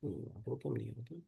वो क्यों नहीं होता?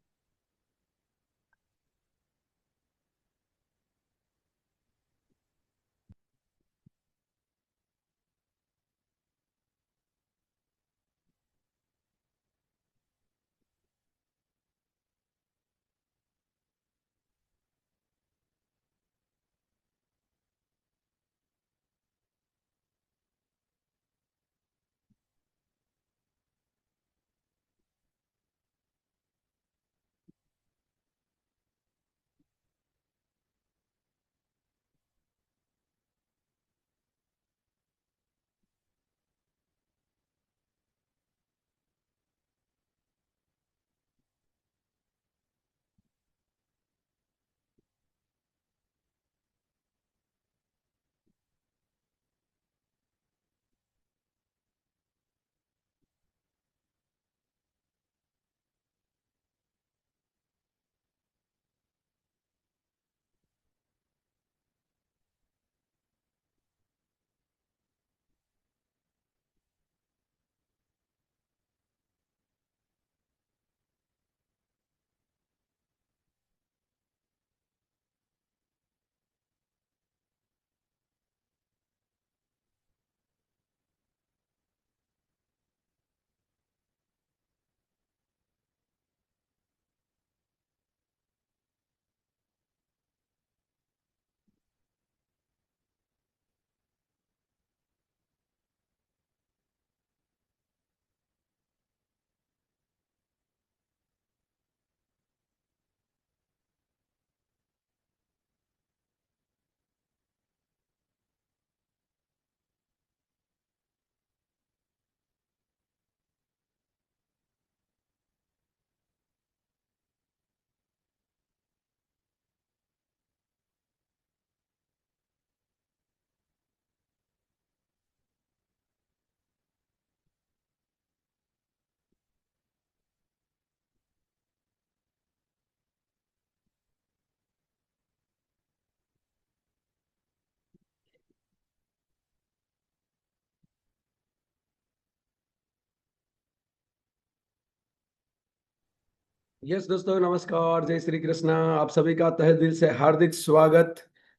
यस दोस्तों, नमस्कार, जय श्री कृष्ण। आप सभी का तहे दिल से हार्दिक स्वागत।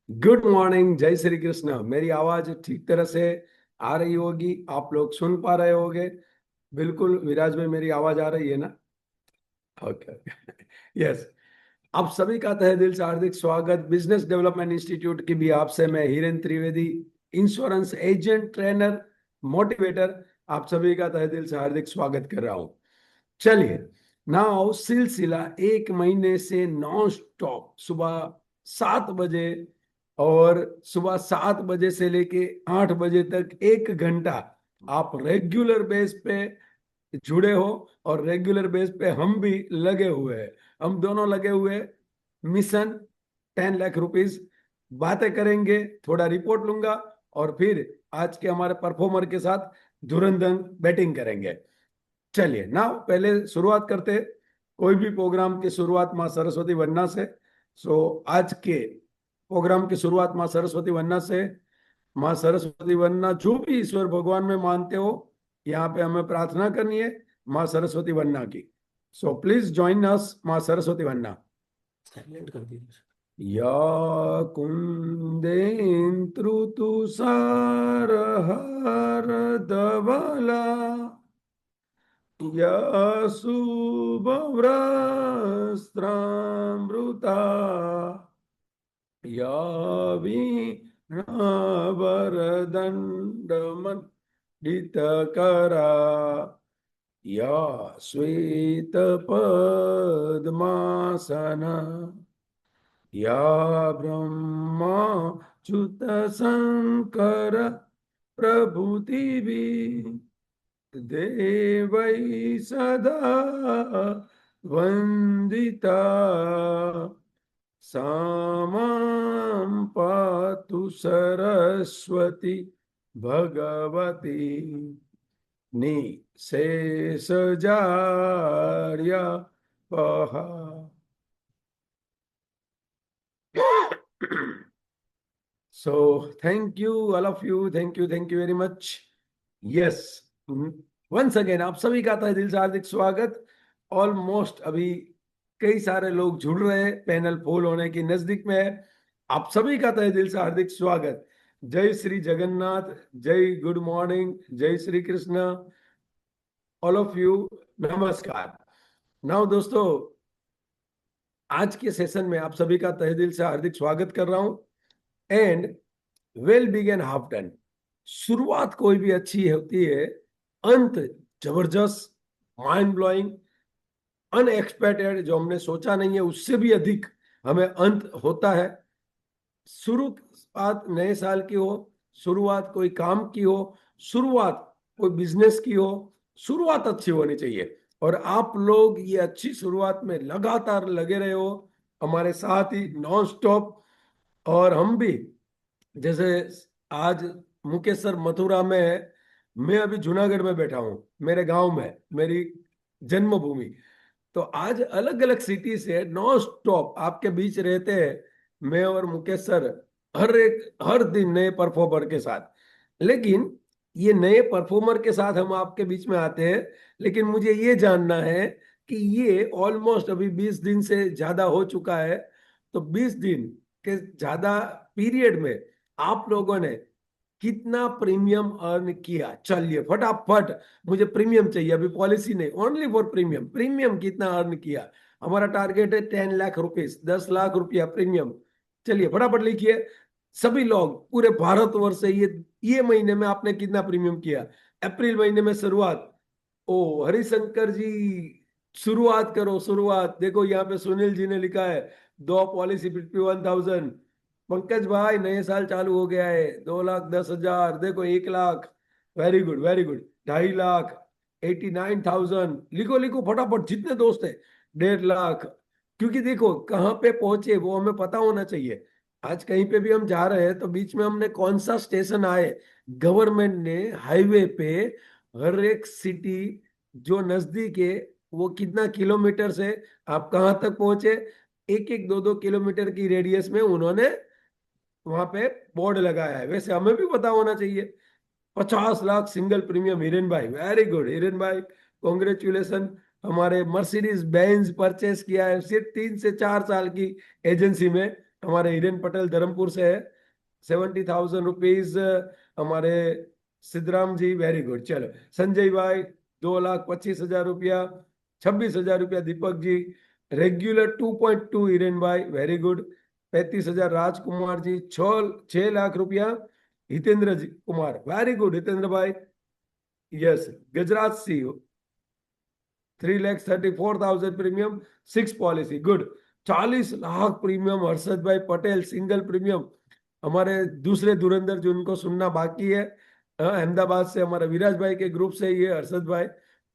गुड मॉर्निंग, जय श्री कृष्ण। मेरी आवाज ठीक तरह से आ रही होगी, आप लोग सुन पा रहे होंगे। बिल्कुल विराज में मेरी आवाज आ रही है ना? ओके। यस। आप सभी का तहे दिल से हार्दिक स्वागत। बिजनेस डेवलपमेंट इंस्टीट्यूट की भी आपसे मैं Hiren Trivedi, insurance agent, trainer, motivator, आप सभी का तहे दिल से हार्दिक स्वागत कर रहा हूं। चलिए, नाउ सिलसिला एक महीने से नॉन स्टॉप सुबह 7 बजे, और सुबह 7 बजे से लेके 8 बजे तक 1 घंटा आप रेगुलर बेस पे जुड़े हो। और रेगुलर बेस पे हम भी लगे हुए हैं, हम दोनों लगे हुए हैं। Mission 10 lakh rupees. बातें करेंगे, थोड़ा रिपोर्ट लूंगा, और फिर आज के हमारे परफॉर्मर के साथ धुरंधर बैटिंग करेंगे। चलिए ना, पहले शुरुआत करते हैं। कोई भी प्रोग्राम की शुरुआत माँ सरस्वती वंदना से। सो आज के प्रोग्राम की शुरुआत माँ सरस्वती वंदना से। माँ सरस्वती वंदना, जो भी ईश्वर भगवान में मानते हो, यहाँ पे हमें प्रार्थना करनी है माँ सरस्वती वंदना की। सो प्लीज ज्वाइन अस, माँ सरस्वती वंदना। साइलेंट कर दीजिए। या कुंदेन्द्रु तुषार धवला, या शुभ्रवस्त्रामृता, या वीणावरदण्डमण्डितकरा, या श्वेतपद्मासना, या ब्रह्माच्युतशङ्कर प्रभृतिभिः देवै सदा वन्दिता, सा मां पातु Saraswati Bhagwati निःशेषजाड्यापहा। So thank you, all of you. Thank you very much. Yes, once again आप सभी का तहे दिल से हार्दिक स्वागत। ऑलमोस्ट अभी कई सारे लोग जुड़ रहे हैं, पैनल फुल होने की नजदीक में है। आप सभी का तहे दिल से हार्दिक स्वागत। जय श्री जगन्नाथ, जय गुड मॉर्निंग, जय Shri Krishna, all of you, नमस्कार। नाउ दोस्तों, आज के सेशन में आप सभी का तहे दिल से हार्दिक स्वागत कर रहा हूं। And well begin half done. शुरुआत कोई भी अच्छी होती है, अंत जबरदस्त, माइंड ब्लोइंग, अनएक्सपेक्टेड, जो हमने सोचा नहीं है उससे भी अधिक हमें अंत होता है। शुरुआत नए साल की हो, शुरुआत कोई काम की हो, शुरुआत कोई बिजनेस की हो, शुरुआत अच्छी होनी चाहिए। और आप लोग ये अच्छी शुरुआत में लगातार लगे रहे हो, हमारे साथ ही नॉन स्टॉप। और हम भी, जैसे आज मुकेश सर मथुरा में है, मैं अभी जूनागढ़ में बैठा हूँ, मेरे गांव में, मेरी जन्मभूमि। तो आज अलग अलग सिटी से नॉन स्टॉप आपके बीच रहते हैं, मैं और मुकेश सर, हर दिन नए परफॉर्मर के साथ। लेकिन ये नए परफॉर्मर के साथ हम आपके बीच में आते हैं, लेकिन मुझे ये जानना है कि ये ऑलमोस्ट अभी 20 दिन से ज्यादा हो चुका है। तो 20 दिन के ज्यादा पीरियड में आप लोगों ने कितना प्रीमियम अर्न किया? चलिए फटाफट, मुझे प्रीमियम चाहिए, अभी पॉलिसी नहीं, ओनली फॉर प्रीमियम। प्रीमियम कितना अर्न किया? हमारा टारगेट है 10 लाख रुपीज, 10 लाख रुपया प्रीमियम। चलिए फटाफट लिखिए सभी लोग, पूरे भारतवर्ष से। ये महीने में आपने कितना प्रीमियम किया? अप्रैल महीने में शुरुआत। ओ हरिशंकर जी, शुरुआत करो शुरुआत। देखो यहाँ पे सुनील जी ने लिखा है, 2 पॉलिसी 51,000। पंकज भाई, नए साल चालू हो गया है, 2,10,000। देखो 1 lakh, very good very good. 2.5 lakh, 89,000। लिखो लिखो फटाफट, जितने दोस्त है। 1.5 लाख। क्योंकि देखो कहाँ पे पहुंचे वो हमें पता होना चाहिए। आज कहीं पे भी हम जा रहे हैं तो बीच में हमने कौन सा स्टेशन आए, गवर्नमेंट ने हाईवे पे हर एक सिटी जो नजदीक है, वो कितना किलोमीटर से आप कहाँ तक पहुंचे, एक एक 2-2 किलोमीटर की रेडियस में उन्होंने वहां पे बोर्ड लगाया है। वैसे हमें भी पता होना चाहिए। 50 lakh single premium, Hiren bhai, very good Hiren भाई, कॉन्ग्रेचुलेसन। हमारे मर्सिडीज बेंज परचेस किया है सिर्फ 3 से 4 साल की एजेंसी में। हमारे हिरेन पटेल धर्मपुर से है, 70,000 रुपीज। हमारे सिद्धराम जी, वेरी गुड। चलो संजय भाई, 2,25,000 रुपया। 26,000 रुपया Deepak ji. Regular 2.2 Hiren bhai, very good. 35,000 Rajkumar ji. 6 lakh रुपया Hitendra ji Kumar, very good Hitendra bhai. Yes, Gajraj Singh, 3,34,000 premium, 6 policy, good. 40 lakh premium Harshad bhai Patel, single premium. हमारे दूसरे धुरंधर जिनको सुनना बाकी है, अहमदाबाद से हमारे विराज भाई के ग्रुप से ये हर्षद भाई,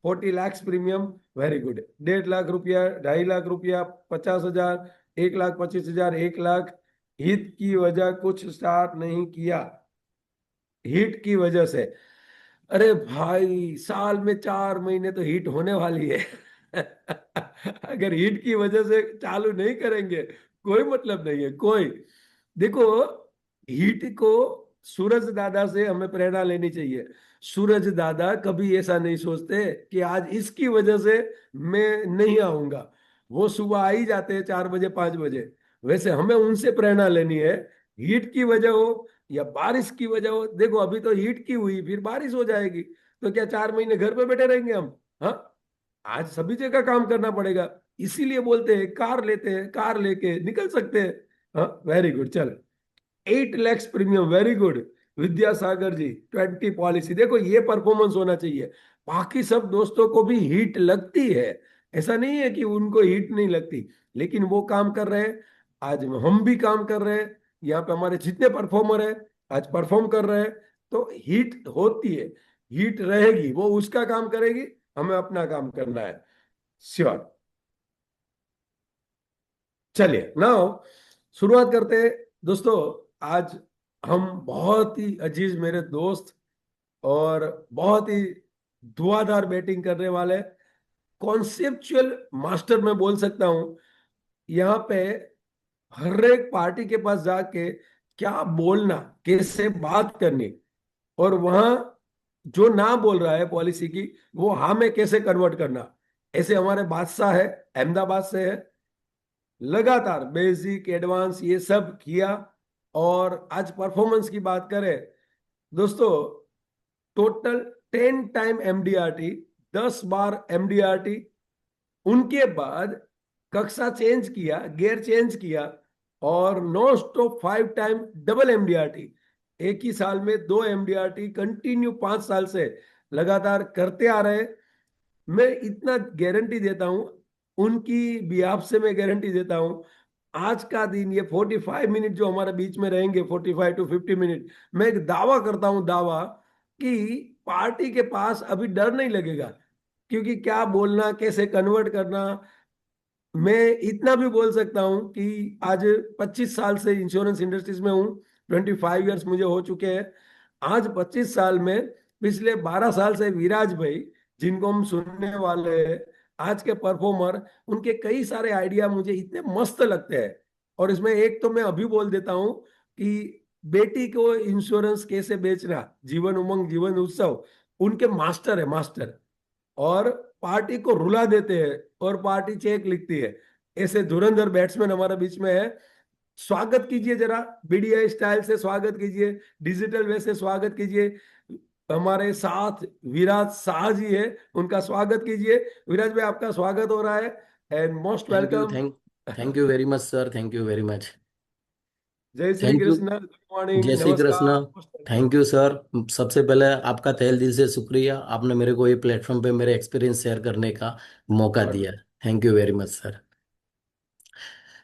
40 lakh premium, very good. 1.5 lakh रुपया, 2.5 लाख रुपया, 50,000, 1,25,000, 1 लाख। हित की वजह कुछ स्टार्ट नहीं किया, हीट की वजह से। अरे भाई, साल में 4 महीने तो हीट होने वाली है। अगर हीट की वजह से चालू नहीं करेंगे, कोई मतलब नहीं है कोई। देखो, हीट को सूरज दादा से हमें प्रेरणा लेनी चाहिए। सूरज दादा कभी ऐसा नहीं सोचते कि आज इसकी वजह से मैं नहीं आऊंगा। वो सुबह आ ही जाते हैं 4 बजे 5 बजे। वैसे हमें उनसे प्रेरणा लेनी है। हीट की वजह हो या बारिश की वजह हो, देखो अभी तो हीट की हुई, फिर बारिश हो जाएगी, तो क्या 4 महीने घर पे बैठे रहेंगे हम? हाँ, आज सभी जगह काम करना पड़ेगा। इसीलिए बोलते हैं कार लेते हैं, कार लेके निकल सकते हैं। हाँ, वेरी गुड। चल, 8 lakh premium, very good. Vidyasagar ji, 20 policy. देखो ये परफॉर्मेंस होना चाहिए। बाकी सब दोस्तों को भी हीट लगती है, ऐसा नहीं है कि उनको हीट नहीं लगती, लेकिन वो काम कर रहे हैं। आज हम भी काम कर रहे हैं, यहाँ पे हमारे जितने परफॉर्मर है आज परफॉर्म कर रहे हैं। तो हीट होती है, हीट रहेगी, वो उसका काम करेगी, हमें अपना काम करना है। श्योर। चलिए नाउ शुरुआत करते हैं दोस्तों। आज हम बहुत ही अजीज मेरे दोस्त और बहुत ही धुआंधार बैटिंग करने वाले कॉन्सेप्चुअल मास्टर मैं बोल सकता हूं। यहाँ पे हर एक पार्टी के पास जाके क्या बोलना, कैसे बात करनी, और वहां जो ना बोल रहा है पॉलिसी की, वो हाँ में कैसे कन्वर्ट करना, ऐसे हमारे बादशाह है, अहमदाबाद से है, लगातार बेसिक एडवांस ये सब किया। और आज परफॉर्मेंस की बात करें दोस्तों, टोटल 10 टाइम एमडीआरटी, 10 बार एमडीआरटी। उनके बाद कक्षा चेंज किया, गियर चेंज किया, और non stop 5 time double MDRT. एक ही साल में 2 एमडीआरटी कंटिन्यू 5 साल से लगातार करते आ रहे। मैं इतना गारंटी देता हूं, उनकी बिहाफ से मैं गारंटी देता हूं, आज का दिन ये 45 मिनट जो हमारे बीच में रहेंगे, 45 to 50 मिनट, मैं एक दावा करता हूं, दावा कि पार्टी के पास अभी डर नहीं लगेगा। क्योंकि क्या बोलना, कैसे कन्वर्ट करना। मैं इतना भी बोल सकता हूं कि आज 25 साल से इंश्योरेंस इंडस्ट्रीज में हूं, 25 ईयर्स मुझे हो चुके हैं। आज 25 साल में पिछले 12 साल से विराज भाई, जिनको हम सुनने वाले हैं, आज के परफॉर्मर, उनके कई सारे आइडिया मुझे इतने मस्त लगते हैं। और इसमें एक तो मैं अभी बोल देता हूं कि बेटी को इंश्योरेंस कैसे बेचना, जीवन उमंग जीवन उत्सव, उनके मास्टर है, मास्टर। और पार्टी को रुला देते हैं और पार्टी चेक लिखती है। ऐसे धुरंधर बैट्समैन हमारे बीच में है। स्वागत कीजिए जरा, बीडीआई स्टाइल से स्वागत कीजिए, डिजिटल वे से स्वागत कीजिए। हमारे साथ विराज शाह जी है, उनका स्वागत कीजिए। विराज भाई, आपका स्वागत हो रहा है, and most thank you welcome. Thank you very much sir. Thank you very much. जय Shri thank you. Krishna, good morning, जय श्री कृष्ण। नमस्कार, most welcome. Thank you sir. सबसे पहले आपका तहे दिल से शुक्रिया, आपने मेरे को ये प्लेटफॉर्म पे मेरे एक्सपीरियंस शेयर करने का मौका गॉड दिया। Bless. Thank you very much sir.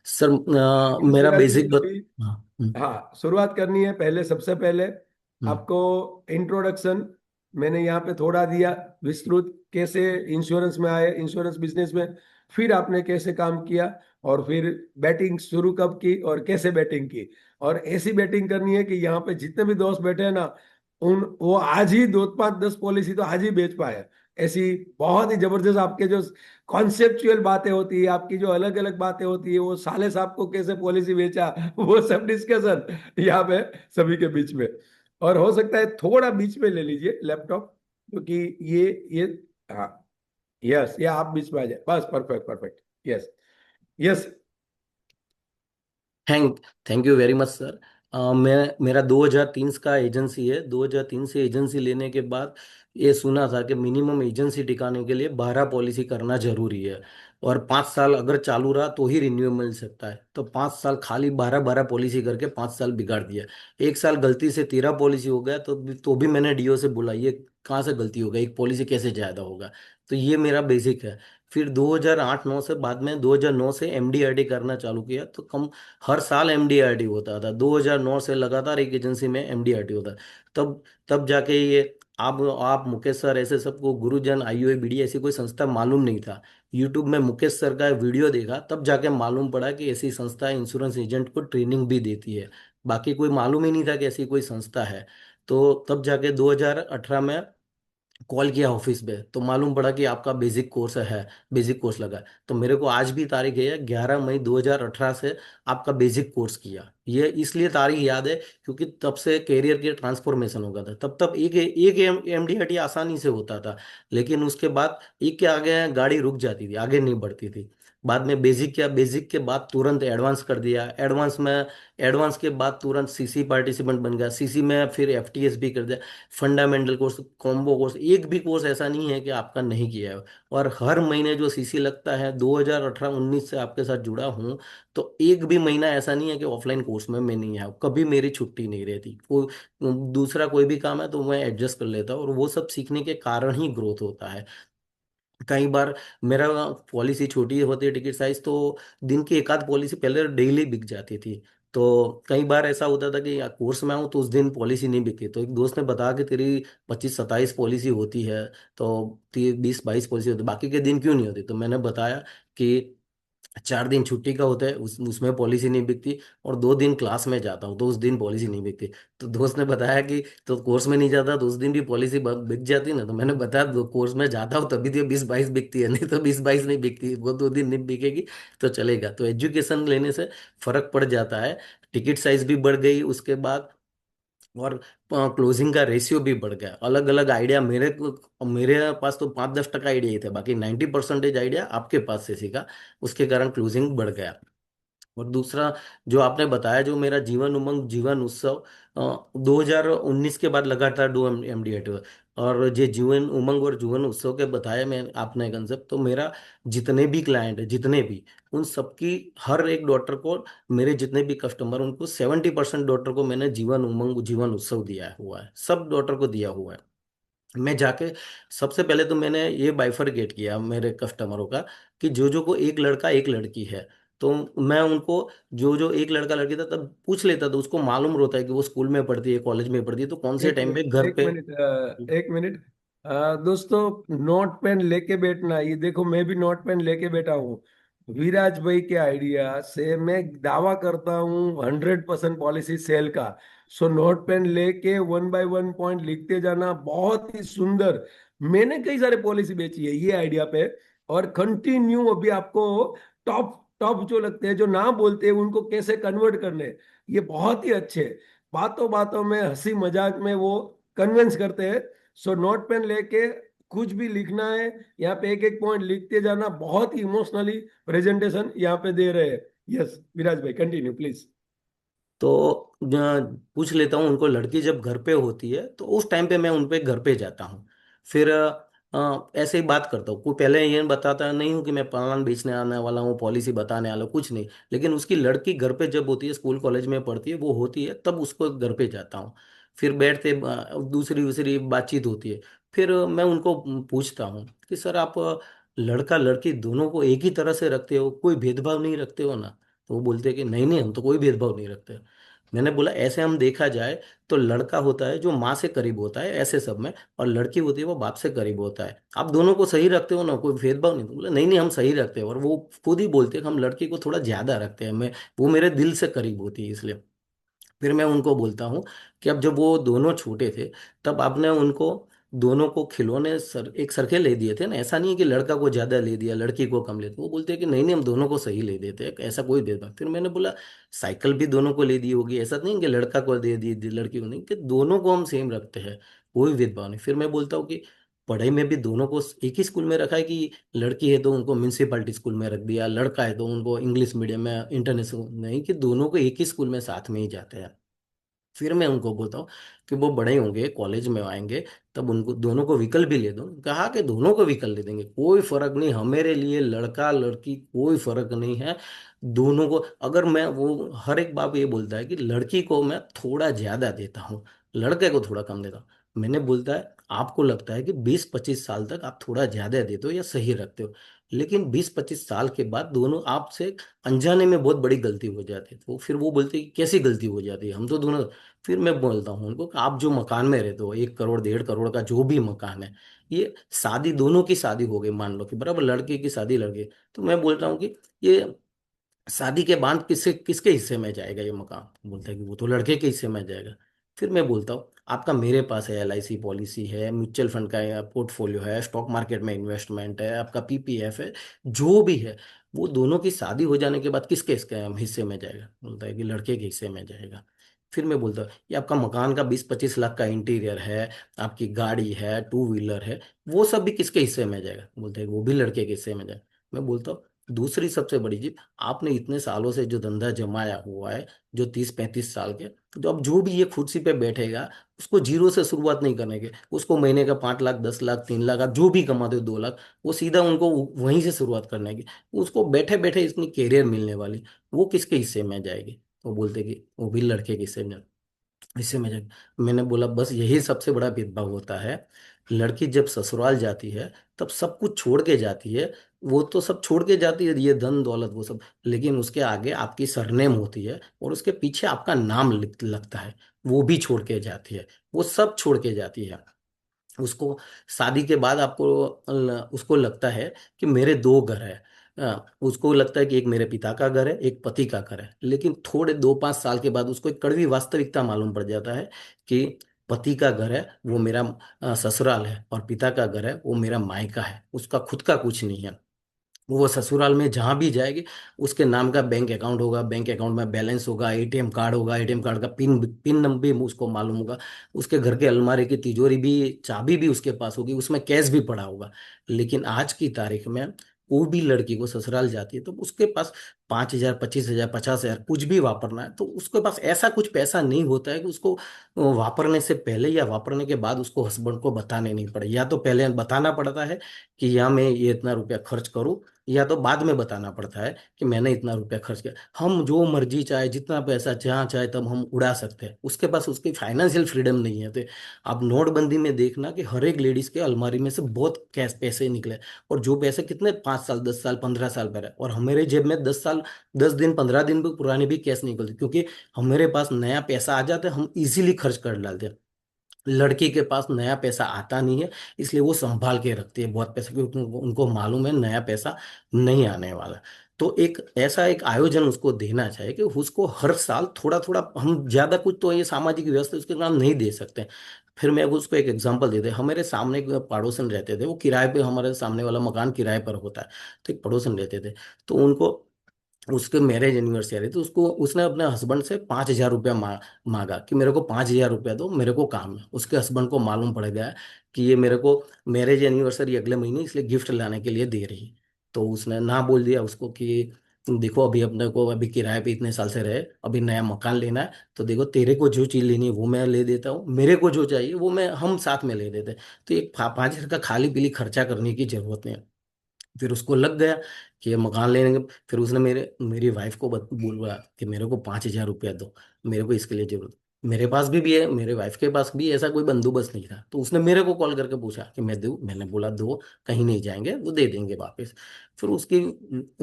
Sir ठीक है मेरा विराज जी, बेसिक अभी हाँ। हाँ शुरुआत करनी है। पहले, सबसे पहले हम्म, आपको इंट्रोडक्शन मैंने यहाँ पे थोड़ा दिया, विस्तृत, कैसे इंश्योरेंस में आए, इंश्योरेंस बिजनेस में, फिर आपने कैसे काम किया, और फिर बैटिंग शुरू कब की और कैसे बैटिंग की। और ऐसी बैटिंग करनी है कि यहाँ पे जितने भी दोस्त बैठे हैं ना, उन वो आज ही 2 5 10 पॉलिसी तो आज ही बेच पाए। ऐसी बहुत ही जबरदस्त आपके जो कॉन्सेप्चुअल बातें होती है, आपकी जो अलग अलग बातें होती है, वो साले साहब को कैसे पॉलिसी बेचा, वो सब डिस्कशन यहाँ पे सभी के बीच में। और हो सकता है थोड़ा बीच में ले लीजिए लैपटॉप, क्योंकि ये हाँ, यस, ये आप बीच में आ जाए, बस, perfect perfect, yes yes. Thank thank you very much sir. मैं मेरा 2003 का एजेंसी है। 2003 से एजेंसी लेने के बाद ये सुना था कि मिनिमम एजेंसी टिकाने के लिए 12 पॉलिसी करना जरूरी है, और 5 साल अगर चालू रहा तो ही रिन्यू मिल सकता है। तो 5 साल खाली 12 12 पॉलिसी करके 5 साल बिगाड़ दिया। एक साल गलती से 13 पॉलिसी हो गया, तो भी मैंने डीओ से बोला ये कहाँ से गलती हो गई, एक पॉलिसी कैसे ज्यादा होगा। तो ये मेरा बेसिक है। फिर 2008-9 से, बाद में 2009 से एमडीआरडी करना चालू किया, तो कम हर साल एमडीआरटी होता था। 2009 से लगातार एक एजेंसी में एमडीआरटी होता। तब तब जाके ये आप मुकेश सर ऐसे सबको गुरुजन आईओए बीडी ऐसी कोई संस्था मालूम नहीं था। यूट्यूब में मुकेश सर का वीडियो देखा, तब जाके मालूम पड़ा कि ऐसी संस्था इंश्योरेंस एजेंट को ट्रेनिंग भी देती है। बाकी कोई मालूम ही नहीं था कि ऐसी कोई संस्था है। तो तब जाके 2018 में कॉल किया ऑफिस पे, तो मालूम पड़ा कि आपका बेसिक कोर्स है। बेसिक कोर्स लगा है। तो मेरे को आज भी तारीख है 11 मई 2018 से आपका बेसिक कोर्स किया। ये इसलिए तारीख याद है क्योंकि तब से कैरियर के ट्रांसफॉर्मेशन हो गया था। तब तब एक एक एमडीआरटी आसानी से होता था, लेकिन उसके बाद एक के आगे गाड़ी रुक जाती थी, आगे नहीं बढ़ती थी। बाद में बेसिक किया, बेसिक के बाद तुरंत एडवांस कर दिया। एडवांस के बाद तुरंत सीसी पार्टिसिपेंट बन गया। सीसी में फिर एफटीएस भी कर दिया। फंडामेंटल कोर्स, कॉम्बो कोर्स, एक भी कोर्स ऐसा नहीं है कि आपका नहीं किया है। और हर महीने जो सीसी लगता है, 2018-19 से आपके साथ जुड़ा हूँ, तो एक भी महीना ऐसा नहीं है कि ऑफलाइन कोर्स में मैं नहीं आया। कभी मेरी छुट्टी नहीं रहती। वो दूसरा कोई भी काम है तो मैं एडजस्ट कर लेता हूँ, और वो सब सीखने के कारण ही ग्रोथ होता है। कई बार मेरा पॉलिसी छोटी होती है टिकट साइज, तो दिन की एक आध पॉलिसी पहले डेली बिक जाती थी। तो कई बार ऐसा होता था कि कोर्स में आऊँ तो उस दिन पॉलिसी नहीं बिकती, तो एक दोस्त ने बताया कि तेरी 25 27 पॉलिसी होती है, तो 20 22 पॉलिसी होती है, बाकी के दिन क्यों नहीं होती। तो मैंने बताया कि 4 दिन छुट्टी का होता है, उसमें पॉलिसी नहीं बिकती, और 2 दिन क्लास में जाता हूँ तो उस दिन पॉलिसी नहीं बिकती। तो दोस्त ने बताया कि तो कोर्स में नहीं जाता तो उस दिन भी पॉलिसी बिक जाती ना। तो मैंने बताया कोर्स में जाता हूँ तभी तो 20 22 बिकती है, नहीं तो 20 22 नहीं बिकती, वो 2 दिन नहीं बिकेगी तो चलेगा। तो एजुकेशन लेने से फर्क पड़ जाता है। टिकट साइज भी बढ़ गई उसके बाद। और क्लोजिंग का रेशियो भी बढ़ गया। अलग अलग आइडिया मेरे पास तो 5-10% आइडिया ही थे, बाकी 90% आइडिया आपके पास से सीखा, उसके कारण क्लोजिंग बढ़ गया। और दूसरा जो आपने बताया, जो मेरा जीवन उमंग जीवन उत्सव 2019 के बाद लगातार दो MDAT हुए। और ये जीवन उमंग और जीवन उत्सव के बताया मैं आपने कंसेप्ट, तो मेरा जितने भी क्लाइंट है, जितने भी, उन सबकी, हर एक डॉक्टर को, मेरे जितने भी कस्टमर, उनको 70% डॉक्टर को मैंने जीवन उमंग जीवन उत्सव दिया हुआ है, सब डॉक्टर को दिया हुआ है। मैं जाके सबसे पहले तो मैंने ये बाइफरगेट किया मेरे कस्टमरों का, कि जो जो को एक लड़का एक लड़की है, तो मैं उनको, जो जो एक लड़का लड़की था तब पूछ लेता था, उसको मालूम रहता है कि वो स्कूल में पढ़ती है, कॉलेज में पढ़ती है, तो कौन से एक टाइम पे मिनट घर एक पे। मिनट एक मिनट। दोस्तों, नोट पेन लेके बैठना। ये देखो, मैं भी नोट पेन लेके बैठा हूँ। विराज भाई के आइडिया से मैं दावा करता हूँ 100% पॉलिसी सेल का। सो नोट पेन लेके 1 बाय 1 पॉइंट लिखते जाना, बहुत ही सुंदर। मैंने कई सारे पॉलिसी बेची है ये आइडिया पे। और कंटिन्यू अभी आपको टॉप टॉप जो लगते हैं, जो ना बोलते हैं, उनको कैसे कन्वर्ट करने, ये बहुत ही अच्छे, बातों बातों में, हंसी मजाक में वो कन्विंस करते हैं। सो नोट पेन लेके कुछ भी लिखना है, यहाँ पे एक एक पॉइंट लिखते जाना। बहुत ही इमोशनली प्रेजेंटेशन यहाँ पे दे रहे हैं। यस विराज भाई, कंटिन्यू प्लीज। तो पूछ लेता हूँ उनको, लड़की जब घर पे होती है तो उस टाइम पे मैं उन पे घर पे जाता हूँ। फिर ऐसे ही बात करता हूँ, कोई पहले ये बताता नहीं हूँ कि मैं प्लान बेचने आने वाला हूँ, पॉलिसी बताने वाला हूँ, कुछ नहीं। लेकिन उसकी लड़की घर पे जब होती है, स्कूल कॉलेज में पढ़ती है, वो होती है, तब उसको घर पे जाता हूँ। फिर बैठते दूसरी दूसरी बातचीत होती है। फिर मैं उनको पूछता हूँ कि सर, आप लड़का लड़की दोनों को एक ही तरह से रखते हो, कोई भेदभाव नहीं रखते हो ना? तो वो बोलते हैं कि नहीं नहीं, हम तो कोई भेदभाव नहीं रखते। मैंने बोला ऐसे हम देखा जाए तो लड़का होता है जो माँ से करीब होता है ऐसे सब में, और लड़की होती है वो बाप से करीब होता है। आप दोनों को सही रखते हो ना, कोई भेदभाव नहीं? तो बोला नहीं नहीं, हम सही रखते हैं। और वो खुद ही बोलते हैं कि हम लड़की को थोड़ा ज्यादा रखते हैं, मैं, वो मेरे दिल से करीब होती है इसलिए। फिर मैं उनको बोलता हूँ कि अब जब वो दोनों छोटे थे, तब आपने उनको दोनों को खिलौने एक सरखे ले दिए थे ना, ऐसा नहीं है कि लड़का को ज्यादा ले दिया लड़की को कम ले दिया। वो बोलते हैं कि नहीं नहीं, हम दोनों को सही ले देते हैं, ऐसा कोई भेदभाव। फिर मैंने बोला साइकिल भी दोनों को ले दी होगी, ऐसा नहीं कि लड़का को दे दी लड़की को नहीं, कि दोनों को हम सेम रखते हैं, कोई भेदभाव नहीं। फिर मैं बोलता हूँ कि पढ़ाई में भी दोनों को एक ही स्कूल में रखा है, कि लड़की है तो उनको म्यूनसिपालिटी स्कूल में रख दिया, लड़का है तो उनको इंग्लिश मीडियम में इंटरनेशनल, नहीं, कि दोनों को एक ही स्कूल में साथ में ही जाते हैं। फिर मैं उनको बोलता हूँ कि वो बड़े होंगे, कॉलेज में आएंगे, तब उनको दोनों को व्हीकल भी ले दो। कहा कि दोनों को व्हीकल दे देंगे, कोई फर्क नहीं, हमारे लिए लड़का लड़की कोई फर्क नहीं है। दोनों को, अगर मैं, वो हर एक बाप ये बोलता है कि लड़की को मैं थोड़ा ज्यादा देता हूँ, लड़के को थोड़ा कम देता हूँ। मैंने बोलता है आपको लगता है कि 20-25 साल तक आप थोड़ा ज्यादा देते हो या सही रखते हो, लेकिन 20-25 साल के बाद दोनों आपसे अनजाने में बहुत बड़ी गलती हो जाती है। तो फिर वो बोलते हैं कि कैसी गलती हो जाती है, हम तो दोनों। फिर मैं बोलता हूँ उनको कि आप जो मकान में रहते हो, 1 करोड़ 1.5 करोड़ का जो भी मकान है, ये शादी, दोनों की शादी हो गई मान लो, कि बराबर, लड़के की शादी लड़के, तो मैं बोलता हूँ कि ये शादी के बाद किसके किसके हिस्से में जाएगा ये मकान? बोलता है कि वो तो लड़के के हिस्से में जाएगा। फिर मैं बोलता हूँ आपका मेरे पास है, LIC पॉलिसी है, म्यूचुअल फंड का पोर्टफोलियो है, स्टॉक मार्केट में इन्वेस्टमेंट है, आपका PPF है, जो भी है, वो दोनों की शादी हो जाने के बाद किसके इसके हिस्से में जाएगा? बोलता है कि लड़के के हिस्से में जाएगा। फिर मैं बोलता हूँ ये आपका मकान का 20-25 लाख का इंटीरियर है, आपकी गाड़ी है, 2 व्हीलर है, वो सब भी किसके हिस्से में जाएगा? बोलते हैं वो भी लड़के के हिस्से में जाएगा। मैं बोलता हूँ दूसरी सबसे बड़ी चीज, आपने इतने सालों से जो धंधा जमाया हुआ है, जो 30-35 साल के, तो अब जो भी ये कुर्सी पे बैठेगा, उसको जीरो से शुरुआत नहीं करने के, उसको महीने का 5 लाख, 10 लाख, 3 लाख, आप जो भी कमाते हो, 2 लाख, वो सीधा उनको वहीं से शुरुआत करने की, उसको बैठे बैठे इतनी कैरियर मिलने वाली, वो किसके हिस्से में जाएगी? वो बोलते कि वो भी लड़के के हिस्से में, इससे मैंने बोला बस यही सबसे बड़ा भेदभाव होता है। लड़की जब ससुराल जाती है तब सब कुछ छोड़ के जाती है, वो तो सब छोड़ के जाती है, ये धन दौलत वो सब, लेकिन उसके आगे आपकी सरनेम होती है और उसके पीछे आपका नाम लगता है, वो भी छोड़ के जाती है, वो सब छोड़ के जाती है। उसको शादी के बाद आपको उसको लगता है कि मेरे दो घर है। उसको लगता है कि एक मेरे पिता का घर है, एक पति का घर है, लेकिन थोड़े 2-5 साल के बाद उसको एक कड़वी वास्तविकता मालूम पड़ जाता है कि पति का घर है वो मेरा ससुराल है, और पिता का घर है वो मेरा मायका है, उसका खुद का कुछ नहीं है। वो ससुराल में जहां भी जाएगी, उसके नाम का बैंक अकाउंट होगा, बैंक अकाउंट में बैलेंस होगा, एटीएम कार्ड होगा, एटीएम कार्ड का पिन नंबर भी उसको मालूम होगा, उसके घर के अलमारी की तिजोरी भी, चाबी भी उसके पास होगी, उसमें कैश भी पड़ा होगा। लेकिन आज की तारीख में कोई भी लड़की को ससुराल जाती है तो उसके पास 5,000, 25,000, 50,000 कुछ भी वापरना है तो उसके पास ऐसा कुछ पैसा नहीं होता है कि उसको वापरने से पहले या वापरने के बाद उसको हस्बैंड को बताने नहीं पड़े। या तो पहले बताना पड़ता है कि या मैं ये इतना रुपया खर्च करूं, या तो बाद में बताना पड़ता है कि मैंने इतना रुपया खर्च किया। हम जो मर्जी चाहे, जितना पैसा जहाँ चाहे तब हम उड़ा सकते हैं, उसके पास उसकी फाइनेंशियल फ्रीडम नहीं है। तो आप नोटबंदी में देखना कि हर एक लेडीज के अलमारी में से बहुत कैश पैसे निकले, और जो पैसे कितने 5 साल, 10 साल, 15 साल पहले, और हमारे जेब में 10 साल, 10 दिन, 15 दिन भी पुराने भी कैश निकलते, क्योंकि हमारे पास नया पैसा आ जाता है, हम इजीली खर्च कर डालते हैं। लड़की के पास नया पैसा आता नहीं है, इसलिए वो संभाल के रखती है बहुत पैसा, क्योंकि उनको मालूम है नया पैसा नहीं आने वाला। तो एक ऐसा एक आयोजन उसको देना चाहिए कि उसको हर साल थोड़ा थोड़ा, हम ज्यादा कुछ तो ये सामाजिक व्यवस्था उसके नाम नहीं दे सकते। फिर मैं उसको एक एग्जांपल देते, हमारे सामने एक पड़ोसन रहते थे, वो किराए पे, हमारे सामने वाला मकान किराए पर होता है, तो एक पड़ोसन रहते थे। तो उनको, उसके मैरिज एनिवर्सरी, तो उसको उसने अपने हस्बैंड से 5,000 रुपया मांगा कि मेरे को 5,000 रुपया दो, मेरे को काम है। उसके हस्बैंड को मालूम पड़ गया कि ये मेरे को मैरिज एनिवर्सरी अगले महीने, इसलिए गिफ्ट लाने के लिए दे रही। तो उसने ना बोल दिया उसको कि देखो अभी अपने को, अभी किराए पे इतने साल से रहे, अभी नया मकान लेना है, तो देखो तेरे को जो चीज़ लेनी है वो मैं ले देता हूँ, मेरे को जो चाहिए वो मैं, हम साथ में ले देते हैं। तो एक 5,000 का खाली पीली खर्चा करने की जरूरत नहीं है। फिर उसको लग गया कि ये मकान लेने फिर उसने मेरी वाइफ को बोला कि मेरे को 5,000 रुपया दो, मेरे को इसके लिए जरूरत। मेरे पास भी है, मेरे वाइफ के पास भी ऐसा कोई बंदोबस्त नहीं था, तो उसने मेरे को कॉल करके पूछा कि मैं दूँ, मैंने बोला दो, कहीं नहीं जाएंगे, वो दे देंगे वापस। फिर उसकी,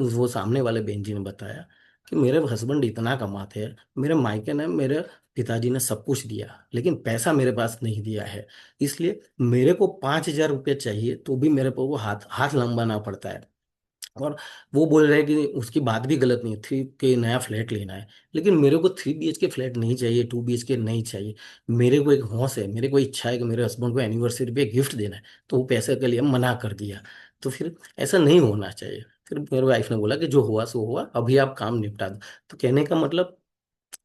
वो सामने वाले बहन जी ने बताया कि मेरे हस्बैंड इतना कमाते हैं, मेरे मायके ने, मेरे पिताजी ने सब कुछ दिया, लेकिन पैसा मेरे पास नहीं दिया है, इसलिए मेरे को 5,000 रुपये चाहिए, तो भी मेरे को वो हाथ हाथ लंबाना पड़ता है। और वो बोल रहे हैं कि उसकी बात भी गलत नहीं है, 3 के नया फ्लैट लेना है, लेकिन मेरे को 3 BHK फ्लैट नहीं चाहिए, 2 BHK नहीं चाहिए। मेरे को एक हौस है, मेरे को इच्छा है कि मेरे हस्बैंड को एनिवर्सरी पे गिफ्ट देना है, तो वो पैसे के लिए मना कर दिया। तो फिर ऐसा नहीं होना चाहिए। फिर मेरे वाइफ ने बोला कि जो हुआ सो हुआ, अभी आप काम निपटा दो। तो कहने का मतलब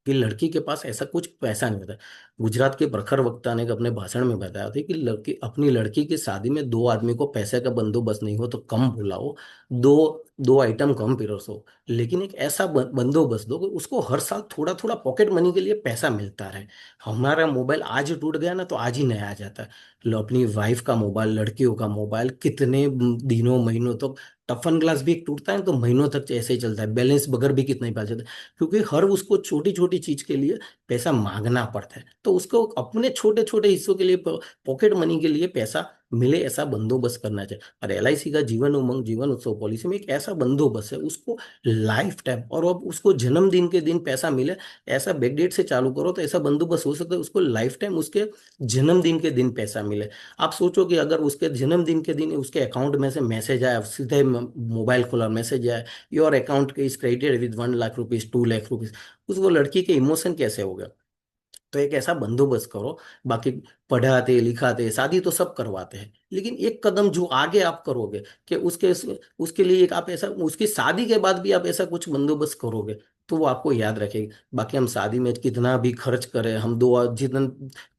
कि लड़की के पास ऐसा कुछ पैसा नहीं होता। गुजरात के प्रखर वक्ता ने अपने भाषण में बताया था कि लड़की, अपनी लड़की की शादी में दो आदमी को पैसे का बंदोबस्त नहीं हो तो कम बुलाओ, दो दो आइटम कम पिरोसो, लेकिन एक ऐसा बंदोबस्त दो कि उसको हर साल थोड़ा थोड़ा पॉकेट मनी के लिए पैसा मिलता रहे। हमारा मोबाइल आज टूट गया ना तो आज ही नया आ जाता है। अपनी वाइफ का मोबाइल, लड़कियों का मोबाइल कितने दिनों महीनों तक, टफन ग्लास भी एक टूटता है तो महीनों तक ऐसे ही चलता है, बैलेंस बगैर भी कितना ही पैसा, क्योंकि हर उसको छोटी छोटी चीज के लिए पैसा मांगना पड़ता है। तो उसको अपने छोटे छोटे हिस्सों के लिए, पॉकेट मनी के लिए पैसा मिले, ऐसा बंदोबस्त करना चाहिए। और LIC का जीवन उमंग जीवन उत्सव पॉलिसी में एक ऐसा बंदोबस्त है, उसको लाइफ टाइम, और अब उसको जन्मदिन के दिन पैसा मिले, ऐसा बैक डेट से चालू करो तो ऐसा बंदोबस्त हो सकता है उसको लाइफ टाइम उसके जन्मदिन के दिन पैसा मिले। आप सोचो कि अगर उसके जन्मदिन के दिन उसके अकाउंट में से मैसेज आया, सीधे मोबाइल खोला, मैसेज आया, your account is credited with 1 lakh rupees, 2 lakh rupees, उस वो लड़की के इमोशन कैसे हो गया। तो एक ऐसा बंदोबस्त करो। बाकी पढ़ाते लिखाते शादी तो सब करवाते हैं, लेकिन एक कदम जो आगे आप करोगे कि उसके लिए एक आप ऐसा, उसकी शादी के बाद भी आप ऐसा कुछ बंदोबस्त करोगे, तो वो आपको याद रखेगी। बाकी हम शादी में कितना भी खर्च करें, हम दो जितना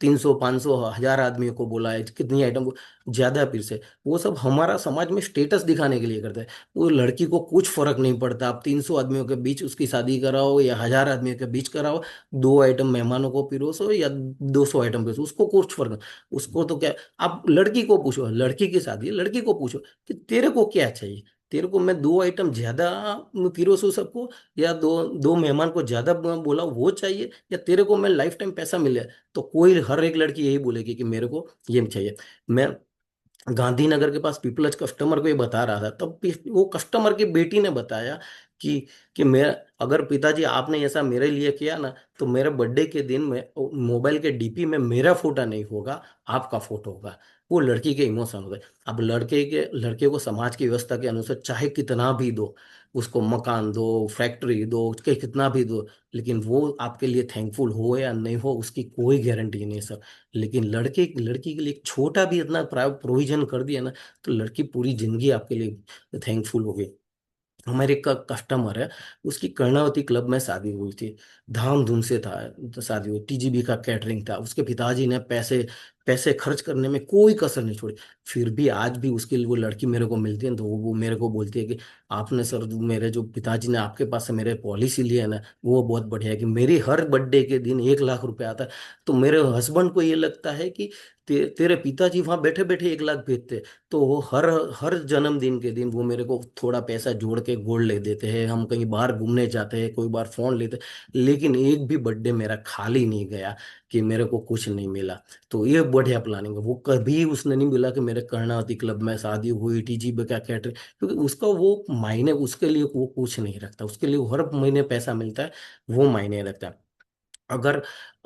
300, 500, 1,000 आदमियों को बुलाए, कितनी आइटम को, ज्यादा फिर से, वो सब हमारा समाज में स्टेटस दिखाने के लिए करता है। वो लड़की को कुछ फर्क नहीं पड़ता, आप 300 आदमियों के बीच उसकी शादी कराओ या 1,000 आदमियों के बीच कराओ, 2 आइटम मेहमानों को पिरोसो या 200 आइटम पिरोसो, उसको कुछ फर्क नहीं। उसको तो क्या, आप लड़की को पूछो, लड़की की शादी है, लड़की को पूछो कि तेरे को क्या चाहिए, तेरे को मैं 2 आइटम ज्यादा पिरोसू सबको, या दो दो मेहमान को ज्यादा बोला वो चाहिए, या तेरे को मैं लाइफ टाइम पैसा मिले। तो कोई, हर एक लड़की यही बोलेगी कि मेरे को ये चाहिए। मैं गांधीनगर के पास पीपल्स कस्टमर को ये बता रहा था, तब वो कस्टमर की बेटी ने बताया कि मैं, अगर पिताजी आपने ऐसा मेरे लिए किया ना, तो मेरे बर्थडे के दिन में मोबाइल के DP में मेरा फोटो नहीं होगा, आपका फोटो होगा। वो लड़की के इमोशन होते। अब लड़के को समाज की व्यवस्था के अनुसार चाहे कितना भी दो, उसको मकान दो, फैक्ट्री दो, उसके कितना भी दो, लेकिन वो आपके लिए थैंकफुल हो या नहीं हो उसकी कोई गारंटी नहीं सर। लेकिन लड़की के लिए एक छोटा भी इतना प्रोविजन कर दिया ना, तो लड़की पूरी जिंदगी आपके लिए थैंकफुल होगी। हमारे का कस्टमर है, उसकी कर्णावती क्लब में शादी हुई थी। धामधूम से था, तो शादी हुई, टीजीबी का कैटरिंग था, उसके पिताजी ने पैसे पैसे खर्च करने में कोई कसर नहीं छोड़ी। फिर भी आज भी उसके वो लड़की मेरे को मिलती है तो वो मेरे को बोलती है कि आपने सर, मेरे जो पिताजी ने आपके पास से मेरे पॉलिसी लिया है ना, वो बहुत बढ़िया है कि मेरी हर बर्थडे के दिन 1 लाख रुपए आता है। तो मेरे हस्बैंड को ये लगता है कि तेरे पिताजी वहां बैठे बैठे 1 लाख भेजते, तो वो हर हर जन्मदिन के दिन वो मेरे को थोड़ा पैसा जोड़ के गोल्ड ले देते हैं, हम कहीं बाहर घूमने जाते हैं, कोई बार फोन लेते, लेकिन एक भी बर्थडे मेरा खाली नहीं गया कि मेरे को कुछ नहीं मिला। तो ये बढ़िया प्लानिंग है। वो कभी उसने नहीं बोला कि मेरे कर्णावती क्लब में शादी हुई, टीजीबी का कैटरिंग, क्योंकि उसका वो मायने उसके लिए वो कुछ नहीं रखता, उसके लिए वो हर महीने पैसा मिलता है, वो मायने रखता है। अगर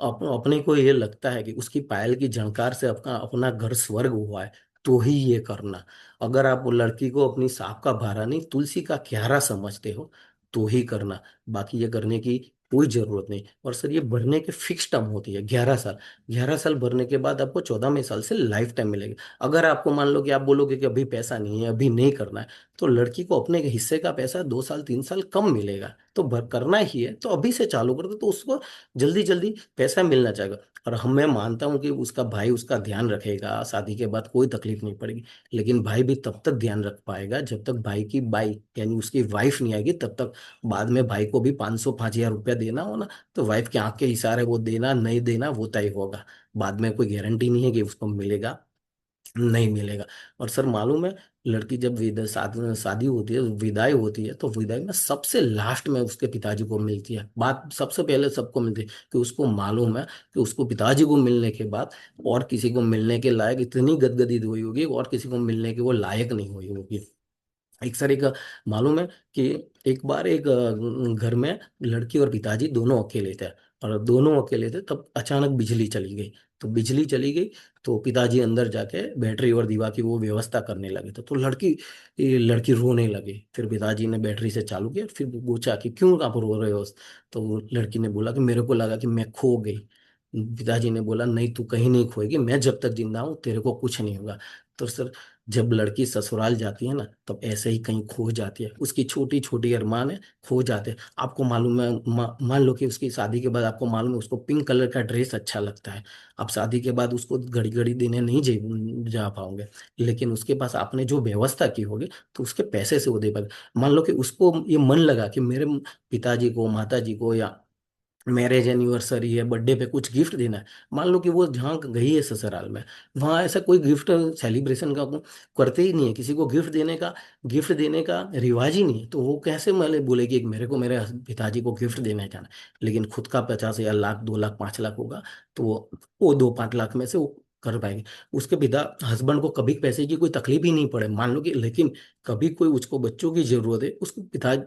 अपने को ये लगता है कि उसकी पायल की झंकार से अपना अपना घर स्वर्ग हुआ है, तो ही ये करना। अगर आप वो लड़की को अपनी सांप का भारा नहीं, तुलसी का क्यारा समझते हो, तो ही करना। बाकी ये करने की कोई जरूरत नहीं। और सर, ये भरने के फिक्स टर्म होती है 11 साल। 11 साल भरने के बाद आपको 14वें साल से लाइफ टाइम मिलेगा। अगर आपको मान लो कि आप बोलोगे कि अभी पैसा नहीं है, अभी नहीं करना है, तो लड़की को अपने के हिस्से का पैसा 2 साल 3 साल कम मिलेगा, तो भर करना ही है तो अभी से चालू कर दो, तो उसको जल्दी जल्दी पैसा मिलना चाहेगा। और हम मैं मानता हूँ कि उसका भाई उसका ध्यान रखेगा, शादी के बाद कोई तकलीफ नहीं पड़ेगी। लेकिन भाई भी तब तक ध्यान रख पाएगा जब तक भाई की बाई यानी उसकी वाइफ नहीं आएगी, तब तक। बाद में भाई को भी 500 5 हज़ार रुपया देना हो ना, तो वाइफ के आंख के इशारे वो देना नहीं देना वो तय होगा। बाद में कोई गारंटी नहीं है कि उसको मिलेगा नहीं मिलेगा। और सर मालूम है, लड़की जब शादी शादी होती है, विदाई होती है, तो विदाई में सबसे लास्ट में उसके पिताजी को मिलती है। बात सबसे पहले सबको मिलती है कि उसको मालूम है कि उसको पिताजी को मिलने के बाद और किसी को मिलने के लायक इतनी गदगदी हुई होगी, और किसी को मिलने के वो लायक नहीं हुई होगी। एक सर एक मालूम है कि एक बार एक घर में लड़की और पिताजी दोनों अकेले थे, और दोनों अकेले थे, तब अचानक बिजली चली गई। तो बिजली चली गई, तो पिताजी अंदर जाके बैटरी और दीवा की वो व्यवस्था करने लगे, तो लड़की रोने लगी। फिर पिताजी ने बैटरी से चालू किया, फिर पूछा कि क्यों आप रो रहे हो। तो वो लड़की ने बोला कि मेरे को लगा कि मैं खो गई। पिताजी ने बोला नहीं, तू कहीं नहीं खोएगी, मैं जब तक जिंदा हूं तेरे को कुछ नहीं होगा। तो सर, जब लड़की ससुराल जाती है ना, तब ऐसे ही कहीं खो जाती है, उसकी छोटी छोटी अरमान है, खो जाते हैं। आपको मालूम है, मान लो कि उसकी शादी के बाद आपको मालूम है उसको पिंक कलर का ड्रेस अच्छा लगता है। आप शादी के बाद उसको घड़ी घड़ी देने नहीं जा पाओगे, लेकिन उसके पास आपने जो व्यवस्था की होगी, तो उसके पैसे से वो दे पाएगा। मान लो कि उसको ये मन लगा कि मेरे पिताजी को माता जी को या मैरिज एनिवर्सरी है, बर्थडे पे कुछ गिफ्ट देना है। मान लो कि वो जहाँ गई है ससुराल में, वहाँ ऐसा कोई गिफ्ट सेलिब्रेशन का करते ही नहीं है, किसी को गिफ्ट देने का रिवाज ही नहीं है, तो वो कैसे मतलब बोलेगी कि मेरे को मेरे पिताजी को गिफ्ट देना जाना। लेकिन खुद का 50 या लाख 2 लाख 5 लाख होगा, तो वो 2 5 लाख में से वो कर पाएंगे। उसके पिता हस्बैंड को कभी पैसे की कोई तकलीफ ही नहीं पड़े, मान लो कि, लेकिन कभी कोई उसको बच्चों की जरूरत है, उसको पिता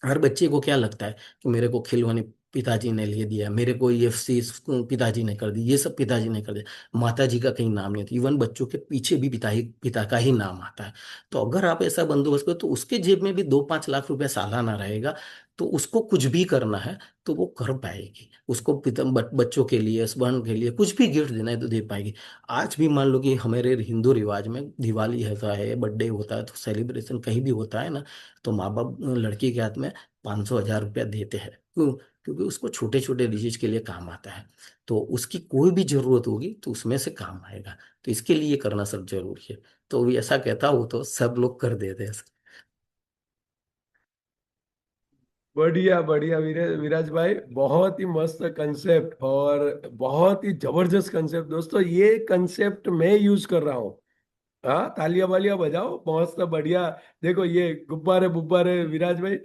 हर बच्चे को क्या लगता है कि मेरे को खिलौने पिताजी ने लिए दिया, मेरे को ये चीज पिताजी ने कर दी, ये सब पिताजी ने कर दिया, माता जी का कहीं नाम नहीं होता। इवन बच्चों के पीछे भी पिता का ही नाम आता है। तो अगर आप ऐसा बंदोबस्त करो, तो उसके जेब में भी 2 5 लाख रुपए सालाना रहेगा, तो उसको कुछ भी करना है तो वो कर पाएगी। उसको बच्चों के लिए, हस्बैंड के लिए कुछ भी गिफ्ट देना है तो दे पाएगी। आज भी मान लो कि हमारे हिंदू रिवाज में दिवाली है, बर्थडे होता है, तो सेलिब्रेशन कहीं भी होता है ना, तो माँ बाप लड़की के हाथ में 500 1000 रुपया देते हैं। क्यों? क्योंकि उसको छोटे छोटे डिजीज के लिए काम आता है। तो उसकी कोई भी जरूरत होगी तो उसमें से काम आएगा। तो इसके लिए करना सब जरूरी है। तो भी ऐसा कहता हूँ तो सब लोग कर देते हैं। बढ़िया बढ़िया विराज भाई, बहुत ही मस्त कंसेप्ट और बहुत ही जबरदस्त कंसेप्ट। दोस्तों, ये कंसेप्ट मैं यूज कर रहा हूँ। हाँ, तालियां वालियां बजाओ, मस्त बढ़िया। देखो ये गुब्बारे बुब्बारे विराज भाई।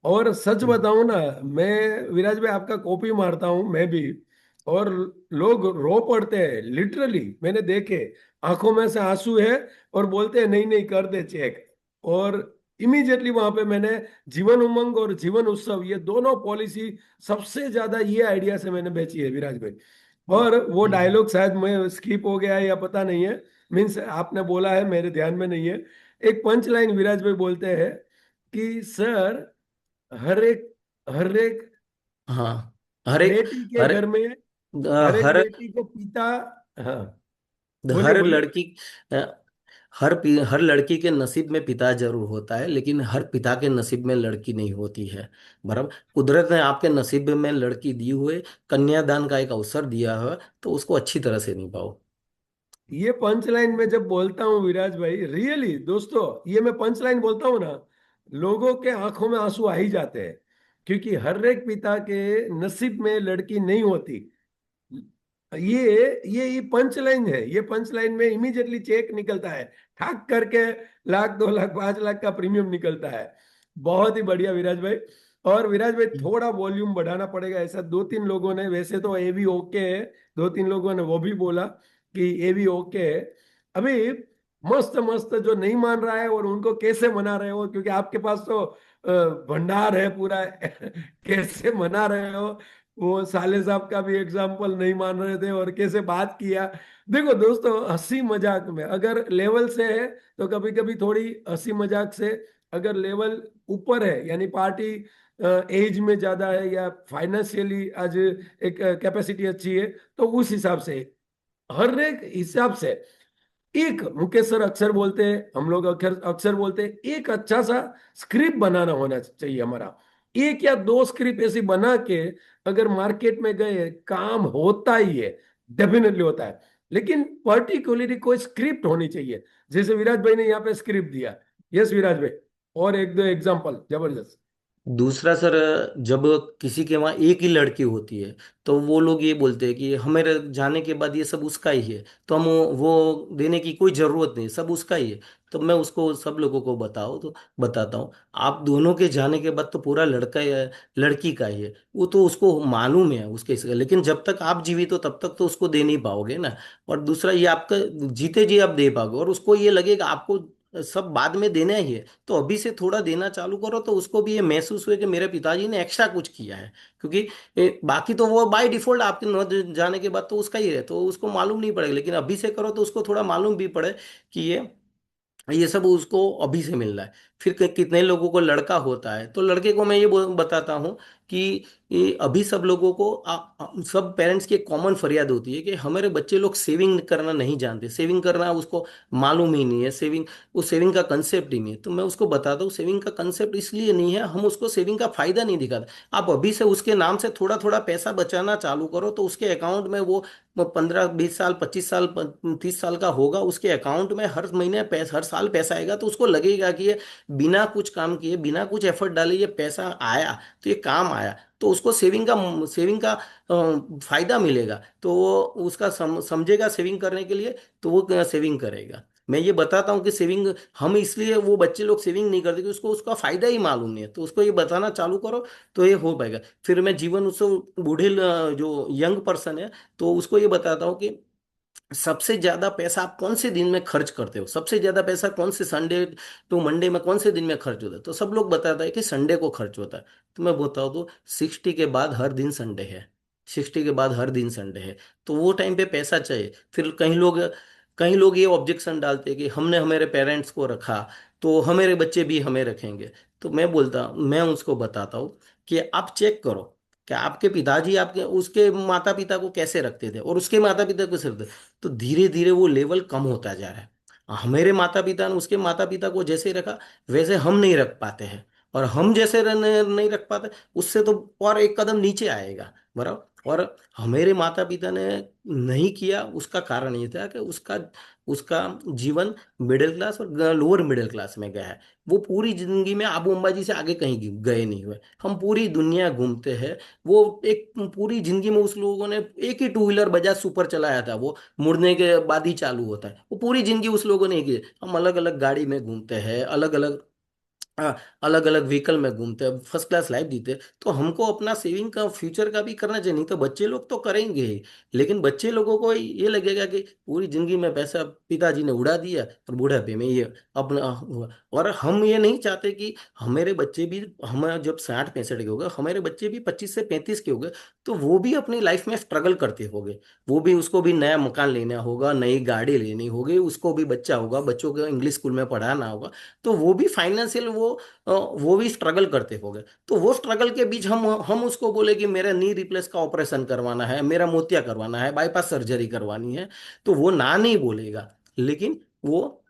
और सच बताऊं ना, मैं विराज भाई आपका कॉपी मारता हूं मैं भी। और लोग रो पड़ते हैं, लिटरली मैंने देखे, आंखों में से आंसू है, और बोलते हैं नहीं नहीं कर दे चेक। और इमीडिएटली वहां पे मैंने जीवन उमंग और जीवन उत्सव, ये दोनों पॉलिसी सबसे ज्यादा ये आइडिया से मैंने बेची है विराज भाई। और वो हम्म। डायलॉग शायद मैं स्किप हो गया है या पता नहीं है, मीन्स आपने बोला है मेरे ध्यान में नहीं है। एक पंच लाइन विराज भाई बोलते हैं कि सर, हर एक हर एक हाँ। हर एक बेटी के हर घर में, हर एक हर बेटी को पिता। हाँ, बोलिए हर बोलिए। लड़की हर लड़की के नसीब में पिता जरूर होता है, लेकिन हर पिता के नसीब में लड़की नहीं होती है। बराबर। कुदरत ने आपके नसीब में लड़की दी हुए, कन्यादान का एक अवसर दिया है, तो उसको अच्छी तरह से निभाओ। ये पंच लाइन में जब बोलता हूँ विराज भाई, रियली दोस्तों, ये मैं पंच लाइन बोलता हूँ ना, लोगों के आंखों में आंसू आ ही जाते हैं। क्योंकि हर एक पिता के नसीब में लड़की नहीं होती। ये पंच लाइन है। ये पंच लाइन में इमीडिएटली चेक निकलता है, ठाक करके 1 लाख 2 लाख 5 लाख का प्रीमियम निकलता है। बहुत ही बढ़िया विराज भाई। और विराज भाई थोड़ा वॉल्यूम बढ़ाना पड़ेगा, ऐसा 2-3 लोगों ने, वैसे तो ये भी ओके है, 2-3 लोगों ने वो भी बोला कि ये भी ओके है। अभी मस्त मस्त जो नहीं मान रहा है और उनको कैसे मना रहे हो, क्योंकि आपके पास तो भंडार है पूरा कैसे मना रहे हो। वो साले साहब का भी एग्जाम्पल नहीं मान रहे थे और कैसे बात किया। देखो दोस्तों, हंसी मजाक में अगर लेवल से है तो कभी कभी थोड़ी हंसी मजाक से, अगर लेवल ऊपर है यानी पार्टी एज में ज्यादा है या फाइनेंशियली आज एक कैपेसिटी अच्छी है, तो उस हिसाब से, हर एक हिसाब से, एक मुकेश सर अक्सर बोलते हैं, हम लोग अक्सर अक्सर बोलते हैं, एक अच्छा सा स्क्रिप्ट बनाना होना चाहिए हमारा। 1 या 2 स्क्रिप्ट ऐसी बना के अगर मार्केट में गए, काम होता ही है, डेफिनेटली होता है। लेकिन पर्टिकुलरली कोई स्क्रिप्ट होनी चाहिए, जैसे विराज भाई ने यहाँ पे स्क्रिप्ट दिया। यस विराज भाई, और 1-2 एग्जाम्पल जबरदस्त। दूसरा सर, जब किसी के वहाँ एक ही लड़की होती है, तो वो लोग ये बोलते हैं कि हमारे जाने के बाद ये सब उसका ही है, तो हम वो देने की कोई जरूरत नहीं, सब उसका ही है। तो मैं उसको सब लोगों को बताता हूँ, आप दोनों के जाने के बाद तो पूरा लड़का लड़की का ही है, वो तो उसको मालूम है उसके इसका, लेकिन जब तक आप जीवित हो तब तक तो उसको दे नहीं पाओगे ना। और दूसरा ये आपका जीते जी आप दे पाओगे, और उसको ये लगेगा आपको सब बाद में देना ही है, तो अभी से थोड़ा देना चालू करो, तो उसको भी ये महसूस हुए कि मेरे पिताजी ने एक्स्ट्रा कुछ किया है। क्योंकि बाकी तो वो बाय डिफॉल्ट आपके न जाने के बाद तो उसका ही है, तो उसको मालूम नहीं पड़ेगा, लेकिन अभी से करो तो उसको थोड़ा मालूम भी पड़े कि ये सब उसको अभी से मिल रहा है। फिर कितने लोगों को लड़का होता है, तो लड़के को मैं ये बताता हूँ कि ये अभी सब लोगों को सब पेरेंट्स की एक कॉमन फरियाद होती है कि हमारे बच्चे लोग सेविंग करना नहीं जानते, सेविंग करना उसको मालूम ही नहीं है, सेविंग, वो सेविंग का कंसेप्ट ही नहीं है। तो मैं उसको बताता हूँ सेविंग का कंसेप्ट इसलिए नहीं है, हम उसको सेविंग का फायदा नहीं दिखाते। आप अभी से उसके नाम से थोड़ा थोड़ा पैसा बचाना चालू करो, तो उसके अकाउंट में वो 15-20 साल, 25 साल, 30 साल का होगा, उसके अकाउंट में हर महीने पैसा, हर साल पैसा आएगा, तो उसको लगेगा कि ये बिना कुछ काम किए, बिना कुछ एफर्ट डाले ये पैसा आया, तो ये काम आया, तो उसको सेविंग का फायदा मिलेगा, तो वो उसका समझेगा सेविंग करने के लिए, तो वो सेविंग करेगा। मैं ये बताता हूँ कि सेविंग, हम इसलिए वो बच्चे लोग सेविंग नहीं करते कि उसको उसका फायदा ही मालूम नहीं है, तो उसको ये बताना चालू करो, तो ये हो पाएगा। फिर मैं जीवन उत्सव बूढ़े जो यंग पर्सन है, तो उसको ये बताता हूँ कि सबसे ज्यादा पैसा आप कौन से दिन में खर्च करते हो, सबसे ज्यादा पैसा कौन से संडे टू मंडे में कौन से दिन में खर्च होता है, तो सब लोग बताता है कि संडे को खर्च होता है। तो मैं बताऊँ तो 60 के बाद हर दिन संडे है, 60 के बाद हर दिन संडे है, तो वो टाइम पे पैसा चाहिए। फिर कहीं लोग ये ऑब्जेक्शन डालते हैं कि हमने हमारे पेरेंट्स को रखा, तो हमारे बच्चे भी हमें रखेंगे। तो मैं उसको बताता हूँ कि आप चेक करो कि आपके पिताजी आपके उसके माता पिता को कैसे रखते थे और उसके माता पिता को कैसे रखते थे। तो धीरे धीरे वो लेवल कम होता जा रहा है। हमारे माता पिता ने उसके माता पिता को जैसे रखा, वैसे हम नहीं रख पाते हैं, और हम जैसे नहीं रख पाते, उससे तो और एक कदम नीचे आएगा। बराबर। और हमारे माता पिता ने नहीं किया, उसका कारण ये था कि उसका उसका जीवन मिडिल क्लास और लोअर मिडिल क्लास में गया है। वो पूरी जिंदगी में आबू अंबाजी से आगे कहीं गए नहीं हुए। हम पूरी दुनिया घूमते हैं। वो एक पूरी जिंदगी में उस लोगों ने एक ही टू व्हीलर बजाज सुपर चलाया था, वो मुड़ने के बाद ही चालू होता है, वो पूरी जिंदगी उस लोगों ने की। हम अलग अलग गाड़ी में घूमते हैं, अलग अलग, हाँ, अलग अलग व्हीकल में घूमते हैं, फर्स्ट क्लास लाइफ जीते हैं। तो हमको अपना सेविंग का, फ्यूचर का भी करना चाहिए, नहीं तो बच्चे लोग तो करेंगे ही, लेकिन बच्चे लोगों को ये लगेगा कि पूरी जिंदगी में पैसा पिताजी ने उड़ा दिया और बुढ़ापे में ये अपना हुआ। और हम ये नहीं चाहते कि हमारे बच्चे भी, हम जब 60-65 के हो गए, हमारे बच्चे भी 25 से 35 के हो गए, तो वो भी अपनी लाइफ में स्ट्रगल करते होंगे। वो भी, उसको भी नया मकान लेना होगा, नई गाड़ी लेनी होगी, उसको भी बच्चा होगा, बच्चों को इंग्लिश स्कूल में पढ़ाना होगा, तो वो भी फाइनेंशियल वो भी स्ट्रगल करते होंगे। तो वो स्ट्रगल के बीच हम उसको बोले कि मेरा नी रिप्लेस का ऑपरेशन करवाना है, मेरा मोतिया करवाना है, बाईपास सर्जरी करवानी है, तो वो ना नहीं बोलेगा, लेकिन वो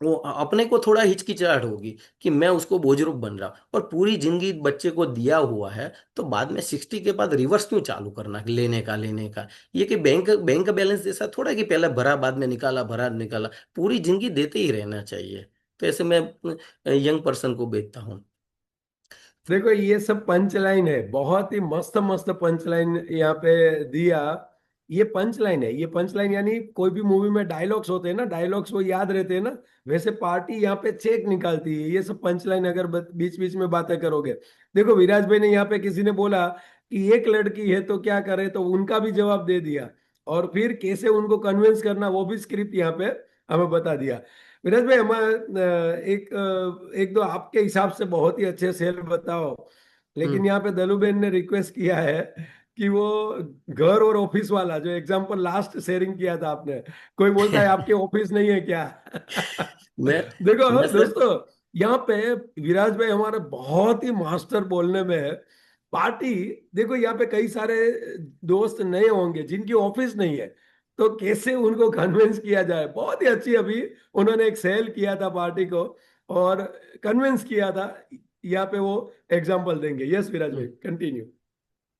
वो अपने को थोड़ा हिचकिचाहट होगी कि मैं उसको बोझरूप बन रहा हूं, और पूरी जिंदगी बच्चे को दिया हुआ है, तो बाद में 60 के बाद रिवर्स क्यों चालू करना, लेने का। ये कि बैंक बैंक बैलेंस जैसा थोड़ा कि पहले भरा बाद में निकाला, भरा निकाला, पूरी जिंदगी देते ही रहना चाहिए। तो ऐसे मैं यंग पर्सन को बेचता हूँ। देखो ये सब पंच लाइन है, बहुत ही मस्त मस्त पंच लाइन यहाँ पे दिया। ये पंच लाइन है, ये पंच लाइन यानी कोई भी मूवी में डायलॉग्स होते हैं ना, डायलॉग्स वो याद रहते हैं ना, वैसे पार्टी यहाँ पे चेक निकालती है। ये सब पंच लाइन अगर बीच बीच में बातें करोगे। देखो विराज भाई ने यहाँ पे, किसी ने बोला कि एक लड़की है तो क्या करे, तो उनका भी जवाब दे दिया। और फिर कैसे उनको कन्विंस करना वो भी स्क्रिप्ट यहाँ पे हमें बता दिया। विराज भाई हमें एक दो आपके हिसाब से बहुत ही अच्छे सेल बताओ। लेकिन हम्म। यहाँ पे दलुबेन ने रिक्वेस्ट किया है कि वो घर और ऑफिस वाला जो एग्जांपल लास्ट शेयरिंग किया था आपने, कोई बोलता है आपके ऑफिस नहीं है क्या? मैं देखो मैं सर। दोस्तों, यहाँ पे विराज भाई हमारे बहुत ही मास्टर बोलने में है। पार्टी, देखो यहाँ पे कई सारे दोस्त नए होंगे जिनकी ऑफिस नहीं है, तो कैसे उनको कन्विंस किया जाए। बहुत ही अच्छी अभी उन्होंने एक सेल किया था पार्टी को और कन्विंस किया था। यहाँ पे वो एग्जांपल देंगे। यस विराज भाई, कंटिन्यू।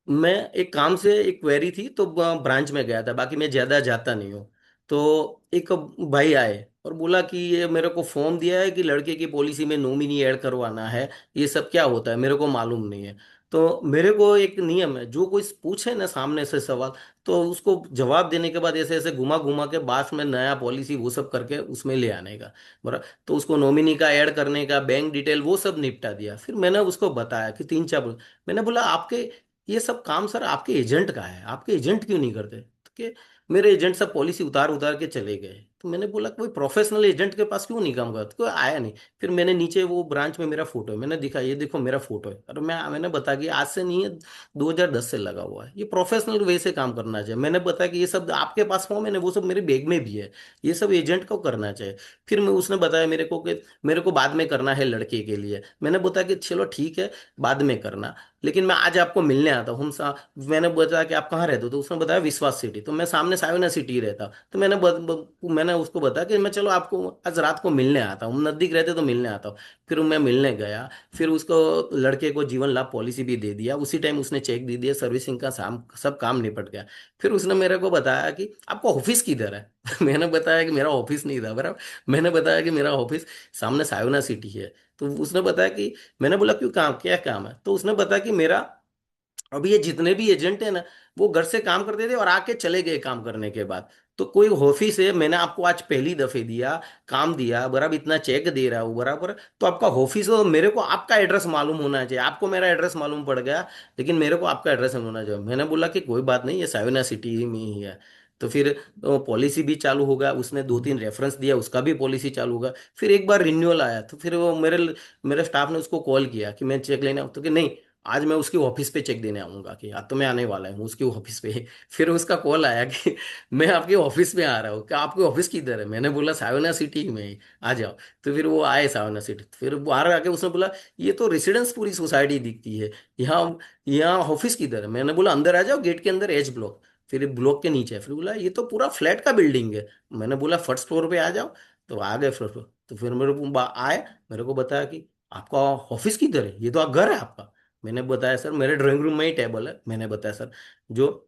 मैं एक काम से एक क्वेरी थी तो ब्रांच में गया था, बाकी मैं ज्यादा जाता नहीं हूँ। तो एक भाई आए और बोला कि ये मेरे को फॉर्म दिया है कि लड़के की पॉलिसी में नॉमिनी ऐड करवाना है, ये सब क्या होता है मेरे को मालूम नहीं है। तो मेरे को एक नियम है, जो कोई पूछे ना सामने से सवाल, तो उसको जवाब देने के बाद ऐसे ऐसे घुमा घुमा के बाद में नया पॉलिसी वो सब करके उसमें ले आने का। बरा तो उसको नॉमिनी का ऐड करने का, बैंक डिटेल वो सब निपटा दिया। फिर मैंने उसको बताया कि तीन चार, मैंने बोला आपके ये सब काम सर आपके एजेंट का है, आपके एजेंट क्यों नहीं करते? तो कि मेरे एजेंट सब पॉलिसी उतार उतार के चले गए। तो मैंने बोला कोई प्रोफेशनल एजेंट के पास क्यों नहीं काम करता, कोई आया नहीं। फिर मैंने नीचे वो ब्रांच में मेरा फोटो है, मैंने दिखा, ये देखो मेरा फोटो है, और मैंने बताया कि आज से नहीं है, 2010 से लगा हुआ है, ये प्रोफेशनल वे से काम करना चाहिए। मैंने बताया कि ये सब आपके पास फॉर्म है ना, वो सब मेरे बैग में भी है, ये सब एजेंट को करना चाहिए। फिर मैं उसने बताया मेरे को कि मेरे को बाद में करना है लड़के के लिए। मैंने बताया कि चलो ठीक है, बाद में करना, लेकिन मैं आज आपको मिलने आता हूँ। मैंने बताया कि आप कहाँ रहते हो, तो उसने बताया विश्वास सिटी, तो मैं सामने साविना सिटी रहता। तो मैंने उसको बताया कि मैं चलो आपको आज रात को मिलने आता हूँ, नजदीक रहते तो मिलने आता हूँ। फिर मैं मिलने गया। फिर उसको लड़के को जीवन लाभ पॉलिसी भी दे दिया, उसी टाइम उसने चेक दे दिया, सर्विसिंग का सब काम निपट गया। फिर उसने मेरे को बताया कि आपका ऑफिस किधर है? मैंने बताया कि मेरा ऑफिस नहीं था बराबर, मैंने बताया कि मेरा ऑफिस सामने साविना सिटी है। तो उसने बताया कि, मैंने बोला क्यों, काम क्या काम है? तो उसने बताया कि मेरा अब ये जितने भी एजेंट है ना, वो घर से काम करते थे और आके चले गए काम करने के बाद। तो कोई ऑफिस है, मैंने आपको आज पहली दफे दिया, काम दिया बराबर, इतना चेक दे रहा हूँ बराबर, तो आपका ऑफिस हो, मेरे को आपका एड्रेस मालूम होना चाहिए। आपको मेरा एड्रेस मालूम पड़ गया, लेकिन मेरे को आपका एड्रेस होना चाहिए। मैंने बोला कि कोई बात नहीं, ये साविना सिटी में ही है। तो फिर पॉलिसी भी चालू होगा, उसने दो तीन रेफरेंस दिया, उसका भी पॉलिसी चालू होगा। फिर एक बार रिन्यूअल आया, तो फिर वो मेरे स्टाफ ने उसको कॉल किया कि मैं चेक लेने आऊं, तो कि नहीं, आज मैं उसके ऑफिस पे चेक देने आऊंगा, कि आज तो मैं आने वाला हूँ उसके ऑफिस पे। फिर उसका कॉल आया कि मैं आपके ऑफिस में आ रहा हूँ, क्या आपके ऑफिस किधर है? मैंने बोला सावना सिटी में ही, आ जाओ। तो फिर वो आए सावना सिटी, फिर बाहर आके उसने बोला ये तो रेसिडेंस पूरी सोसाइटी दिखती है, यहाँ यहाँ ऑफिस किधर है? मैंने बोला अंदर आ जाओ, गेट के अंदर एच ब्लॉक, फिर ब्लॉक के नीचे है। फिर बोला ये तो पूरा फ्लैट का बिल्डिंग है। मैंने बोला फर्स्ट फ्लोर पे आ जाओ। तो आ गए फर्स्ट फ्लोर। तो फिर आए, मेरे को बताया कि आपका ऑफिस किधर है, ये तो आप घर है आपका। मैंने बताया सर मेरे ड्राइंग रूम में ही टेबल है। मैंने बताया सर, जो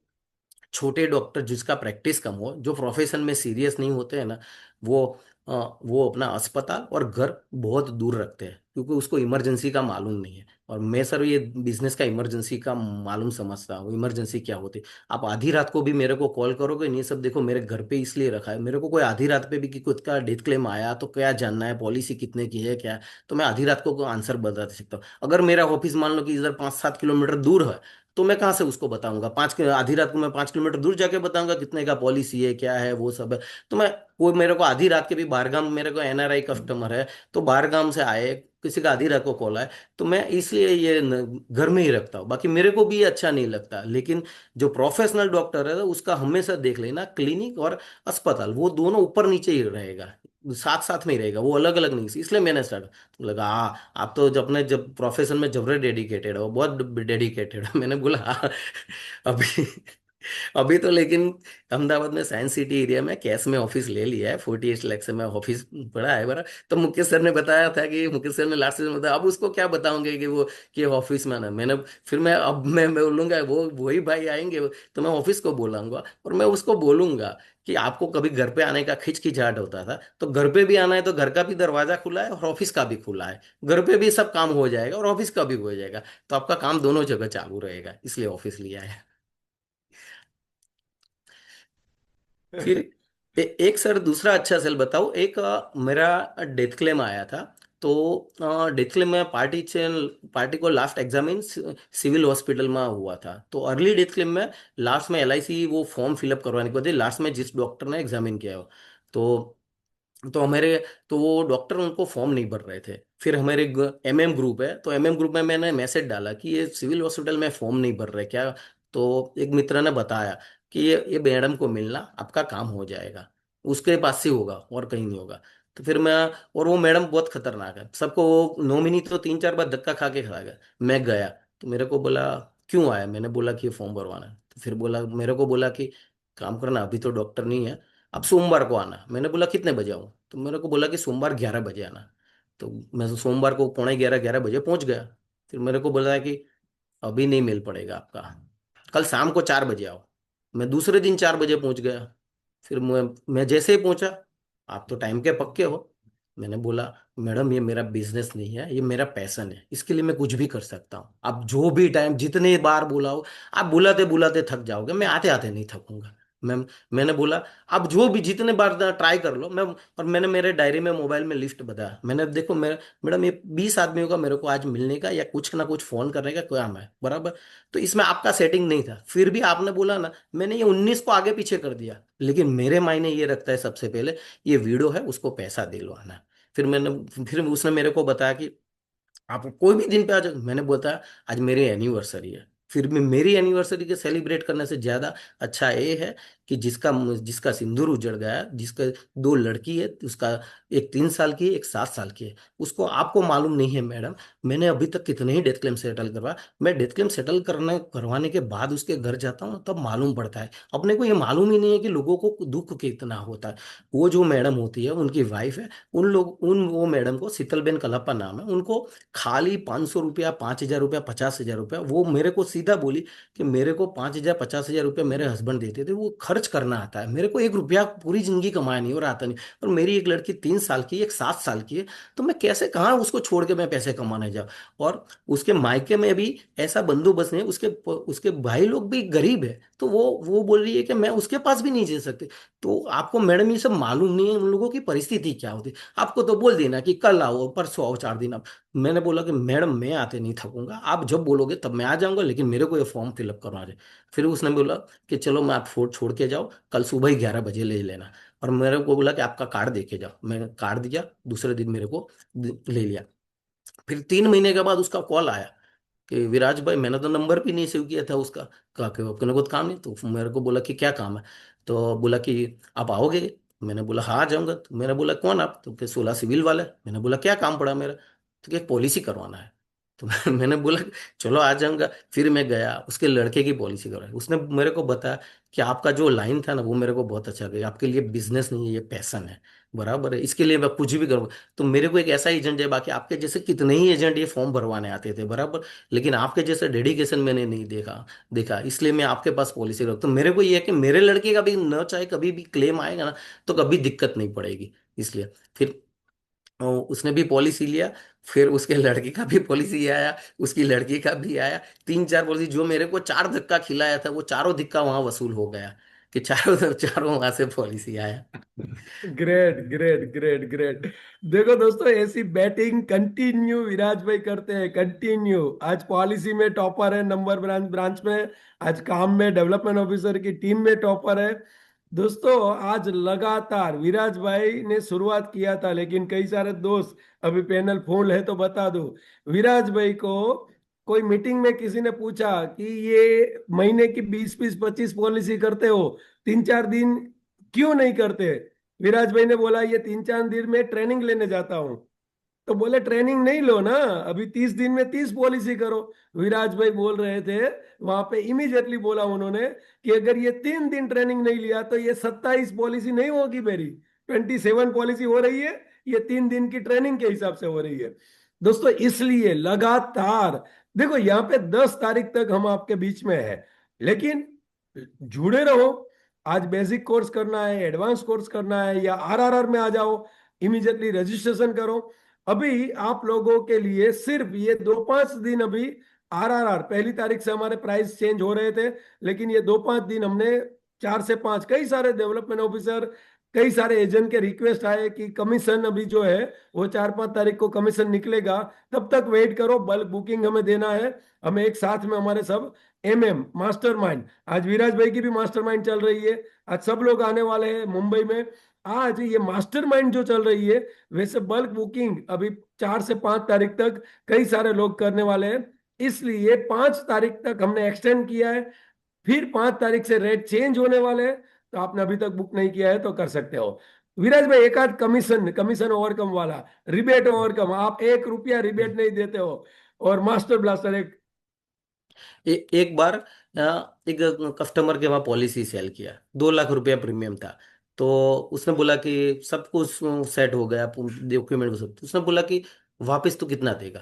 छोटे डॉक्टर जिसका प्रैक्टिस कम हो, जो प्रोफेशन में सीरियस नहीं होते हैं ना, वो वो अपना अस्पताल और घर बहुत दूर रखते हैं, क्योंकि उसको इमरजेंसी का मालूम नहीं है। और मैं सर ये बिजनेस का इमरजेंसी का मालूम समझता हूँ, इमरजेंसी क्या होती है। आप आधी रात को भी मेरे को कॉल करोगे, नहीं सब देखो मेरे घर पे इसलिए रखा है, मेरे को कोई आधी रात पे भी कि खुद का डेथ क्लेम आया तो क्या जानना है, पॉलिसी कितने की है क्या है, तो मैं आधी रात को आंसर बता सकता हूँ। अगर मेरा ऑफिस मान लो कि इधर 5-7 किलोमीटर दूर है, तो मैं कहाँ से उसको बताऊंगा, आधी रात को मैं 5 किलोमीटर दूर जाके बताऊंगा कितने का पॉलिसी है क्या है वो सब है। तो मैं, कोई मेरे को आधी रात के भी बाहरगाम, मेरे को एनआरआई कस्टमर है, तो बाहरगाम से आए, किसी का आधी रात को कॉल आए, तो मैं इसलिए ये घर में ही रखता हूँ। बाकी मेरे को भी ये अच्छा नहीं लगता, लेकिन जो प्रोफेशनल डॉक्टर है उसका हमेशा देख लेना, क्लिनिक और अस्पताल वो दोनों ऊपर नीचे ही रहेगा, साथ साथ में ही रहेगा, वो अलग अलग नहीं। इसलिए मैंने स्टार्ट, तो लगा हाँ आप तो जब अपने जब प्रोफेशन में जबरे डेडिकेटेड हो, बहुत डेडिकेटेड हो। मैंने बोला हाँ। अभी अभी तो लेकिन अहमदाबाद में साइंस सिटी एरिया में कैश में ऑफिस ले लिया है, 48 लाख से मैं ऑफिस पड़ा है मेरा। तो मुकेश सर ने बताया था कि मुकेश सर ने लास्ट में बताया, अब उसको क्या बताऊंगे कि वो कि ऑफिस में ना मैंने, फिर मैं अब मैं बोलूंगा वो वही भाई आएंगे तो मैं ऑफिस को बोलूंगा, और मैं उसको बोलूंगा कि आपको कभी घर पे आने का खिचखिचाहट होता था, तो घर पे भी आना है तो घर का भी दरवाजा खुला है और ऑफिस का भी खुला है। घर पे भी सब काम हो जाएगा और ऑफिस का भी हो जाएगा, तो आपका काम दोनों जगह चालू रहेगा, इसलिए ऑफिस लिया है। फिर एक सर दूसरा अच्छा सेल बताओ, एक मेरा डेथ क्लेम आया था। तो डेथ क्लेम में पार्टी को लास्ट एग्जामिन सिविल हॉस्पिटल में हुआ था, तो अर्ली डेथ क्लेम में लास्ट में LIC वो फॉर्म फिलअप करवाने को थे, लास्ट में जिस डॉक्टर ने एग्जामिन किया हो। तो तो हमारे तो वो डॉक्टर उनको फॉर्म नहीं भर रहे थे। फिर हमारे MM ग्रुप है, तो MM ग्रुप में मैंने मैसेज डाला कि ये सिविल हॉस्पिटल में फॉर्म नहीं भर रहे क्या। तो एक मित्र ने बताया कि ये मैडम को मिलना, आपका काम हो जाएगा, उसके पास ही होगा और कहीं नहीं होगा। तो फिर मैं, और वो मैडम बहुत खतरनाक है सबको, वो नॉमिनी तो 3 4 बार धक्का खा के खा गया। मैं गया तो मेरे को बोला क्यों आया, मैंने बोला कि ये फॉर्म भरवाना है। तो फिर बोला, मेरे को बोला कि काम करना, अभी तो डॉक्टर नहीं है, अब सोमवार को आना। मैंने बोला कितने बजे आऊँ, तो मेरे को बोला कि सोमवार 11 बजे आना। तो मैं तो सोमवार को 11:45 11 बजे पहुंच गया। फिर मेरे को बोला कि अभी नहीं मिल पड़ेगा आपका, कल शाम को 4 बजे आओ। मैं दूसरे दिन 4 बजे पहुंच गया। फिर मैं जैसे ही पहुंचा, आप तो टाइम के पक्के हो। मैंने बोला मैडम ये मेरा बिजनेस नहीं है, ये मेरा पैशन है, इसके लिए मैं कुछ भी कर सकता हूँ, आप जो भी टाइम जितने बार बुलाओ, आप बुलाते बुलाते थक जाओगे, मैं आते आते नहीं थकूंगा। मैं मैंने बोला आप जो भी जितने बार ट्राई कर लो मैं। और मैंने मेरे डायरी में मोबाइल में लिस्ट बताया, मैंने देखो मैडम ये 20 आदमियों का मेरे को आज मिलने का या कुछ ना कुछ फोन करने का काम है बराबर। तो इसमें आपका सेटिंग नहीं था, फिर भी आपने बोला ना, मैंने ये 19 को आगे पीछे कर दिया, लेकिन मेरे मायने ये रखता है सबसे पहले ये वीडियो है उसको पैसा दिलवाना। फिर उसने मेरे को बताया कि आप कोई भी दिन पे आ जाओ। मैंने बोलता आज मेरी एनिवर्सरी है, फिर भी मेरी एनिवर्सरी के सेलिब्रेट करने से ज्यादा अच्छा ये है कि जिसका जिसका सिंदूर उजड़ गया, जिसका 2 लड़की है, उसका एक 3 साल की है, एक 7 साल की है, उसको आपको मालूम नहीं है मैडम, मैंने अभी तक कितने ही डेथ क्लेम सेटल करवा, मैं डेथ क्लेम सेटल करवाने के बाद उसके घर जाता हूँ तब मालूम पड़ता है। अपने को ये मालूम ही नहीं है कि लोगों को दुख कितना होता है। वो जो मैडम होती है उनकी वाइफ है, उन वो मैडम को शीतलबेन कलप्पा नाम है उनको, खाली 500 रुपया, 5,000 रुपया, 50,000 रुपया, वो मेरे को सीधा बोली कि मेरे को 5,000 50,000 रुपया मेरे हस्बैंड देते थे, वो खर्च करना आता है, मेरे को 1 रुपया पूरी जिंदगी कमाया नहीं और आता नहीं। और मेरी एक लड़की 3 साल की, एक 7 साल की है, तो मैं कैसे कहाँ उसको छोड़ के मैं पैसे कमाने जाऊँ। और उसके मायके में भी ऐसा बंदोबस्त नहीं है, उसके उसके भाई लोग भी गरीब है, तो वो बोल रही है कि मैं उसके पास भी नहीं जा सकती। तो आपको मैडम ये सब मालूम नहीं है उन लोगों की परिस्थिति क्या होती। आपको तो बोल देना कि कल आओ, परसों आओ, 4 दिन। मैंने बोला कि मैडम मैं आते नहीं थकूंगा, आप जब बोलोगे तब मैं आ जाऊंगा, लेकिन मेरे को ये फॉर्म फिलअप करना है। फिर उसने बोला कि चलो मैं आप फोर्ट छोड़ के जाओ, कल सुबह ही 11 बजे ले लेना। और मेरे को बोला कि आपका कार्ड दे के जाओ, मैंने कार्ड दिया, दूसरे दिन मेरे को ले लिया। फिर 3 महीने के बाद उसका कॉल आया कि विराज भाई, मैंने तो नंबर भी नहीं सेव किया था उसका, कहा कि अपने को तो काम नहीं। तो मेरे को बोला कि क्या काम है, तो बोला कि आप आओगे। मैंने बोला हाँ आ जाऊंगा। तो मैंने बोला कौन आप, तो कि 16 सिविल वाला है। मैंने बोला क्या काम पड़ा मेरा, तो क्या पॉलिसी करवाना है। तो मैंने बोला चलो आ जाऊंगा। फिर मैं गया, उसके लड़के की पॉलिसी करवाई। उसने मेरे को बताया कि आपका जो लाइन था ना वो मेरे को बहुत अच्छा लगा, आपके लिए बिजनेस नहीं है ये पैशन है, बराबर है, इसके लिए मैं कुछ भी करूँ। तो मेरे को एक ऐसा एजेंट है, बाकी आपके जैसे कितने ही एजेंट ये फॉर्म भरवाने आते थे बराबर, लेकिन आपके जैसे डेडिकेशन मैंने नहीं देखा देखा इसलिए मैं आपके पास पॉलिसी रख। तो मेरे को ये है कि मेरे लड़के का भी न चाहे कभी भी क्लेम आएगा ना, तो कभी दिक्कत नहीं पड़ेगी, इसलिए। फिर उसने भी पॉलिसी लिया, फिर उसके लड़के का भी पॉलिसी आया, उसकी लड़की का भी आया, 3 4 पॉलिसी। जो मेरे को 4 धक्का खिलाया था वो चारों धक्का वहां वसूल हो गया, कि चारों चारों वहां से पॉलिसी आया। Great great great great. देखो दोस्तों, ऐसी बैटिंग कंटिन्यू विराज भाई करते हैं, कंटिन्यू। आज पॉलिसी में टॉपर है, नंबर ब्रांच ब्रांच में। आज काम में डेवलपमेंट ऑफिसर की टीम में टॉपर है। दोस्तों, आज लगातार विराज भाई ने शुरुआत किया था, लेकिन कई सारे दोस्त अभी पैनल फुल है, तो बता दो विराज भाई को। कोई मीटिंग में किसी ने पूछा कि ये महीने की 20 20 25 पॉलिसी करते हो, 3 4 दिन क्यों नहीं करते? विराज भाई ने बोला ये 3 4 दिन में ट्रेनिंग लेने जाता हूँ। तो बोले ट्रेनिंग नहीं लो ना, अभी 30 दिन में 30 पॉलिसी करो। विराज भाई बोल रहे थे वहां पे, इमीडिएटली बोला उन्होंने कि अगर ये 3 दिन ट्रेनिंग नहीं लिया तो ये 27 पॉलिसी नहीं होगी मेरी, 27 पॉलिसी हो रही है, ये 3 दिन की ट्रेनिंग के हिसाब से हो रही है। दोस्तों इसलिए लगातार देखो, यहाँ पे 10 तारीख तक हम आपके बीच में है, लेकिन जुड़े रहो। आज बेसिक कोर्स करना है, एडवांस कोर्स करना है, या आरआरआर में आ जाओ, इमीडिएटली रजिस्ट्रेशन करो। अभी आप लोगों के लिए सिर्फ ये 2-5 दिन, अभी आरआरआर 1 तारीख से हमारे प्राइस चेंज हो रहे थे, लेकिन ये 2-5 दिन हमने 4 से 5 कई सारे डेवलपमेंट ऑफिसर, कई सारे एजेंट के रिक्वेस्ट आए कि कमीशन अभी जो है वो 4-5 तारीख को कमीशन निकलेगा, तब तक वेट करो, बल्क बुकिंग हमें देना है। हमें एक साथ में हमारे सब मास्टरमाइंड, आज विराज भाई की भी मास्टरमाइंड चल रही है, आज सब लोग आने वाले हैं मुंबई में। आज ये मास्टरमाइंड जो चल रही है, वैसे बल्क बुकिंग अभी 4 से 5 तारीख तक कई सारे लोग करने वाले हैं, इसलिए 5 तारीख तक हमने एक्सटेंड किया है। फिर 5 तारीख से रेट चेंज होने वाले हैं, तो आपने अभी तक बुक नहीं किया है तो कर सकते हो। विराज भाई एक आध कमीशन कमीशन ओवरकम वाला, रिबेट ओवरकम, आप 1 रुपया रिबेट नहीं देते हो, और मास्टर ब्लास्टर एक। एक बार एक कस्टमर के वहाँ पॉलिसी सेल किया, 2 लाख रुपया प्रीमियम था। तो उसने बोला कि सब कुछ सेट हो गया, डॉक्यूमेंट सब, तो उसने बोला कि वापस तो कितना देगा।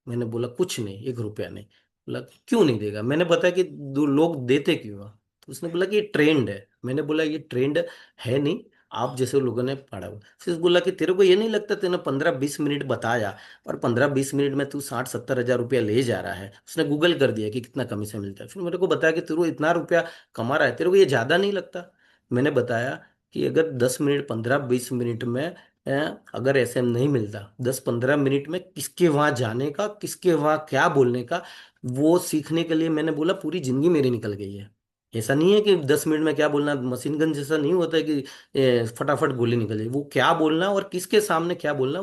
मैंने बोला कुछ नहीं, 1 रुपया नहीं। बोला क्यों नहीं देगा, मैंने बताया कि दो लोग देते क्यों हैं? तो उसने बोला कि ये ट्रेंड है। मैंने बोला ये ट्रेंड है नहीं, आप जैसे लोगों ने पढ़ा हुआ। फिर बोला कि तेरे को ये नहीं लगता, तेने 15-20 मिनट बताया और 15-20 मिनट में तू 60-70 हज़ार रुपया ले जा रहा है। उसने गूगल कर दिया कि कितना कमीशन मिलता है, फिर मेरे को बताया कि तेरे को इतना रुपया कमा रहा है, तेरे को ये ज्यादा नहीं लगता? मैंने बताया कि अगर 10 मिनट 15-20 मिनट में अगर ऐसे नहीं मिलता, 10-15 मिनट में किसके वहां जाने का, किसके वहां क्या बोलने का, वो सीखने के लिए मैंने बोला पूरी जिंदगी मेरी निकल गई है। ऐसा नहीं है कि 10 मिनट में क्या बोलना, मशीन गन जैसा नहीं होता है कि फटाफट गोली निकल जाए। वो क्या बोलना और किसके सामने क्या बोलना,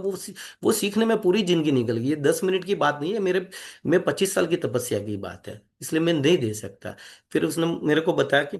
वो सीखने में पूरी जिंदगी निकल गई। ये 10 मिनट की बात नहीं है मेरे, मैं 25 साल की तपस्या की बात है, इसलिए मैं नहीं दे सकता। फिर उसने मेरे को बताया कि,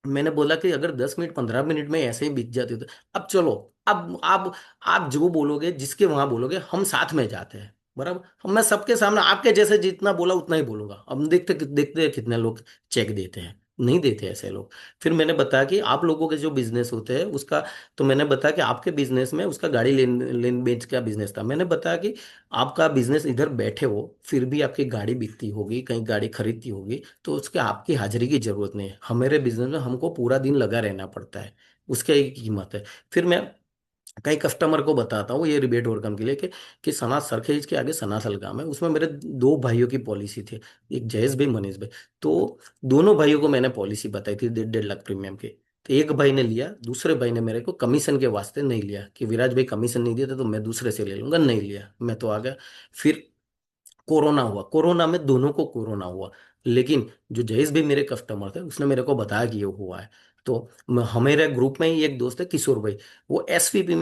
मैंने बोला कि अगर 10 मिनट 15 मिनट में ऐसे ही बीत जाती तो, अब चलो, अब आप जो बोलोगे, जिसके वहां बोलोगे, हम साथ में जाते हैं, बराबर। हम मैं सबके सामने आपके जैसे जितना बोला उतना ही बोलूंगा। अब देखते देखते हैं कितने लोग चेक देते हैं, नहीं देते ऐसे लोग। फिर मैंने बताया कि आप लोगों के जो बिजनेस होते हैं उसका, तो मैंने बताया कि आपके बिजनेस में उसका गाड़ी लेन लेन बेच का बिजनेस था। मैंने बताया कि आपका बिजनेस इधर बैठे हो, फिर भी आपकी गाड़ी बिकती होगी, कहीं गाड़ी खरीदती होगी, तो उसके आपकी हाजिरी की जरूरत नहीं है। हमारे बिजनेस में हमको पूरा दिन लगा रहना पड़ता है, उसका एक कीमत है। फिर मैं कई कस्टमर को बताता हूँ ये रिबेट ओवरकम के लिए कि सना सरखेज के आगे सना सलगाम है, उसमें मेरे दो भाइयों की पॉलिसी थी, एक जयेश भाई मनीष भाई। तो दोनों भाइयों को मैंने पॉलिसी बताई थी 1.5 लाख प्रीमियम की। तो एक भाई ने लिया, दूसरे भाई ने मेरे को कमीशन के वास्ते नहीं लिया, कि विराज भाई कमीशन नहीं देते तो मैं दूसरे से ले लूंगा, नहीं लिया, मैं तो आ गया। फिर कोरोना हुआ, कोरोना में दोनों को कोरोना हुआ, लेकिन जो जयेश भी मेरे कस्टमर थे उसने मेरे को बताया कि ये हुआ है। तो हमारे ग्रुप में ही एक दोस्त है किशोर भाई, वो एसवीपी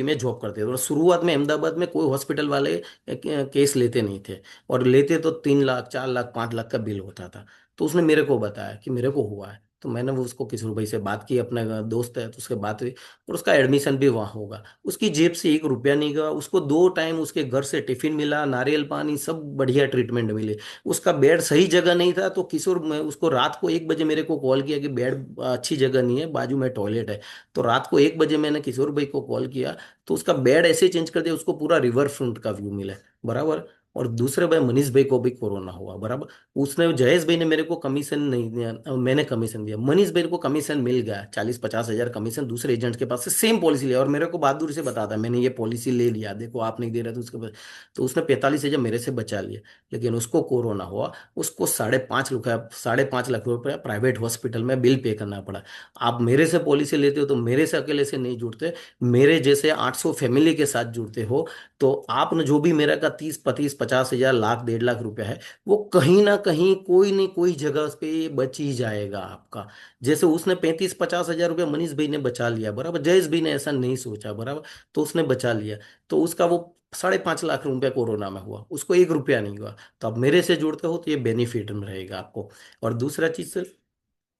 में जॉब करते थे, और शुरुआत में अहमदाबाद में कोई हॉस्पिटल वाले केस लेते नहीं थे, और लेते तो 3 लाख 4 लाख 5 लाख का बिल होता था। तो उसने मेरे को बताया कि मेरे को हुआ है, तो मैंने वो उसको किशोर भाई से बात की, अपना दोस्त है तो उसके बात हुई, और उसका एडमिशन भी वहाँ होगा। उसकी जेब से 1 रुपया नहीं गया, उसको 2 टाइम उसके घर से टिफिन मिला, नारियल पानी, सब बढ़िया ट्रीटमेंट मिले। उसका बेड सही जगह नहीं था, तो किशोर मैं उसको रात को 1 बजे मेरे को कॉल किया कि बेड अच्छी जगह नहीं है, बाजू में टॉयलेट है। तो रात को 1 बजे मैंने किशोर भाई को कॉल किया, तो उसका बेड ऐसे चेंज कर दिया, उसको पूरा रिवर फ्रंट का व्यू मिला, बराबर। और दूसरे भाई मनीष भाई को भी कोरोना हुआ, बराबर। उसने जयेश भाई ने मेरे को कमीशन नहीं दिया, मैंने कमीशन दिया। मनीष भाई को कमीशन मिल गया, 40-50 हज़ार कमीशन दूसरे एजेंट के पास से सेम पॉलिसी लिया, और मेरे को बहादुरी से बताता मैंने ये पॉलिसी ले लिया, देखो आप नहीं दे रहे तो उसके पास। तो उसने 45 हज़ार मेरे से बचा लिया, लेकिन उसको कोरोना हुआ, उसको 5.5 लाख रुपया प्राइवेट हॉस्पिटल में बिल पे करना पड़ा। आप मेरे से पॉलिसी लेते हो तो मेरे से अकेले से नहीं जुड़ते, मेरे जैसे 800 फैमिली के साथ जुड़ते हो। तो आपने जो भी मेरा का 30-35-50 हज़ार, लाख 1.5 लाख रुपया है, वो कहीं ना कहीं कोई नहीं कोई जगह पे बच ही जाएगा आपका। जैसे उसने 35-50 हज़ार रुपया मनीष भाई ने बचा लिया, बराबर, जयेश भाई ने ऐसा नहीं सोचा, बराबर, तो उसने बचा लिया। तो उसका वो 5.5 लाख रुपया कोरोना में हुआ, उसको 1 रुपया नहीं हुआ। तो आप मेरे से जुड़ते हो तो ये बेनिफिट रहेगा आपको। और दूसरा चीज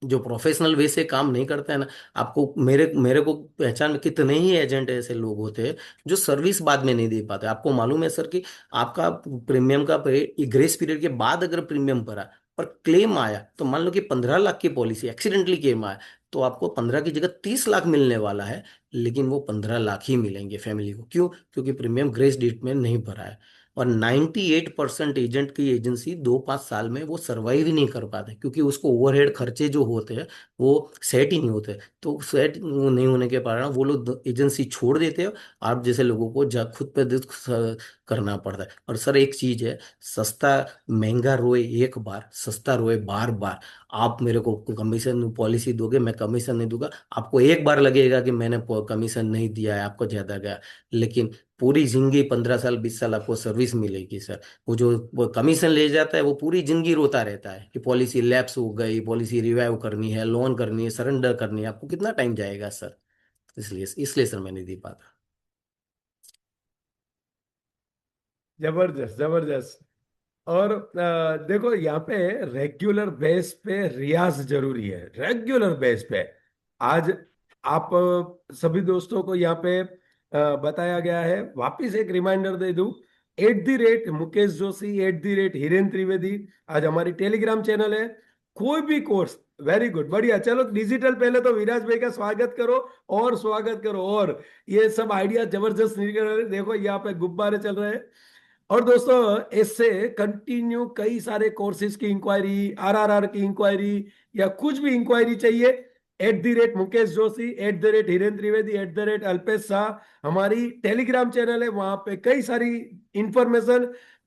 जो प्रोफेशनल वे से काम नहीं करते हैं ना, आपको मेरे मेरे को पहचान में कितने ही एजेंट ऐसे लोग होते हैं जो सर्विस बाद में नहीं दे पाते। आपको मालूम है सर कि आपका प्रीमियम का ग्रेस पीरियड के बाद अगर प्रीमियम भरा और क्लेम आया, तो मान लो कि 15 लाख की पॉलिसी एक्सीडेंटली क्लेम आया, तो आपको 15 की जगह 30 लाख मिलने वाला है, लेकिन वो 15 लाख ही मिलेंगे फैमिली को। क्यों? क्योंकि प्रीमियम ग्रेस डेट में नहीं भरा है। और 98% एजेंट की एजेंसी 2-5 साल में वो सरवाइव ही नहीं कर पाते, क्योंकि उसको ओवरहेड खर्चे जो होते हैं वो सेट ही नहीं होते। तो सेट नहीं होने के कारण वो लोग एजेंसी छोड़ देते हैं। आप जैसे लोगों को खुद पे करना पड़ता है। और सर एक चीज है, सस्ता महंगा रोए एक बार, सस्ता रोए बार बार। आप मेरे को कमीशन पॉलिसी दोगे, मैं कमीशन नहीं दूंगा, आपको एक बार लगेगा कि मैंने कमीशन नहीं दिया है, आपको ज्यादा गया, लेकिन पूरी जिंदगी 15 साल 20 साल आपको सर्विस मिलेगी सर। वो जो वो कमीशन ले जाता है वो पूरी जिंदगी रोता रहता है कि पॉलिसी लैप्स हो गई, पॉलिसी रिवाइव करनी है, लोन करनी है, सरेंडर करनी है, आपको कितना टाइम जाएगा सर। इसलिए इसलिए सर मैं नहीं दे पाता। जबरदस्त जबरदस्त। और देखो यहाँ पे रेगुलर बेस पे रियाज जरूरी है, रेगुलर बेस पे। आज आप सभी दोस्तों को यहाँ पे बताया गया है, वापिस एक रिमाइंडर दे दूं। @मुकेश जोशी, @हिरेन त्रिवेदी आज हमारी टेलीग्राम चैनल है। कोई भी कोर्स, वेरी गुड, बढ़िया। चलो डिजिटल, पहले तो विराज भाई का स्वागत करो, और स्वागत करो। और ये सब आइडिया जबरदस्त निकल रहे हैं। देखो यहाँ पे गुब्बारे चल रहे हैं। और दोस्तों इससे कंटिन्यू कई सारे कोर्सेज की इंक्वायरी, आरआरआर की इंक्वायरी, या कुछ भी इंक्वायरी चाहिए, @मुकेश जोशी, @हिरेन त्रिवेदी, @अल्पेश शाह हमारी टेलीग्राम चैनल है। वहां पे कई सारी इंफॉर्मेशन,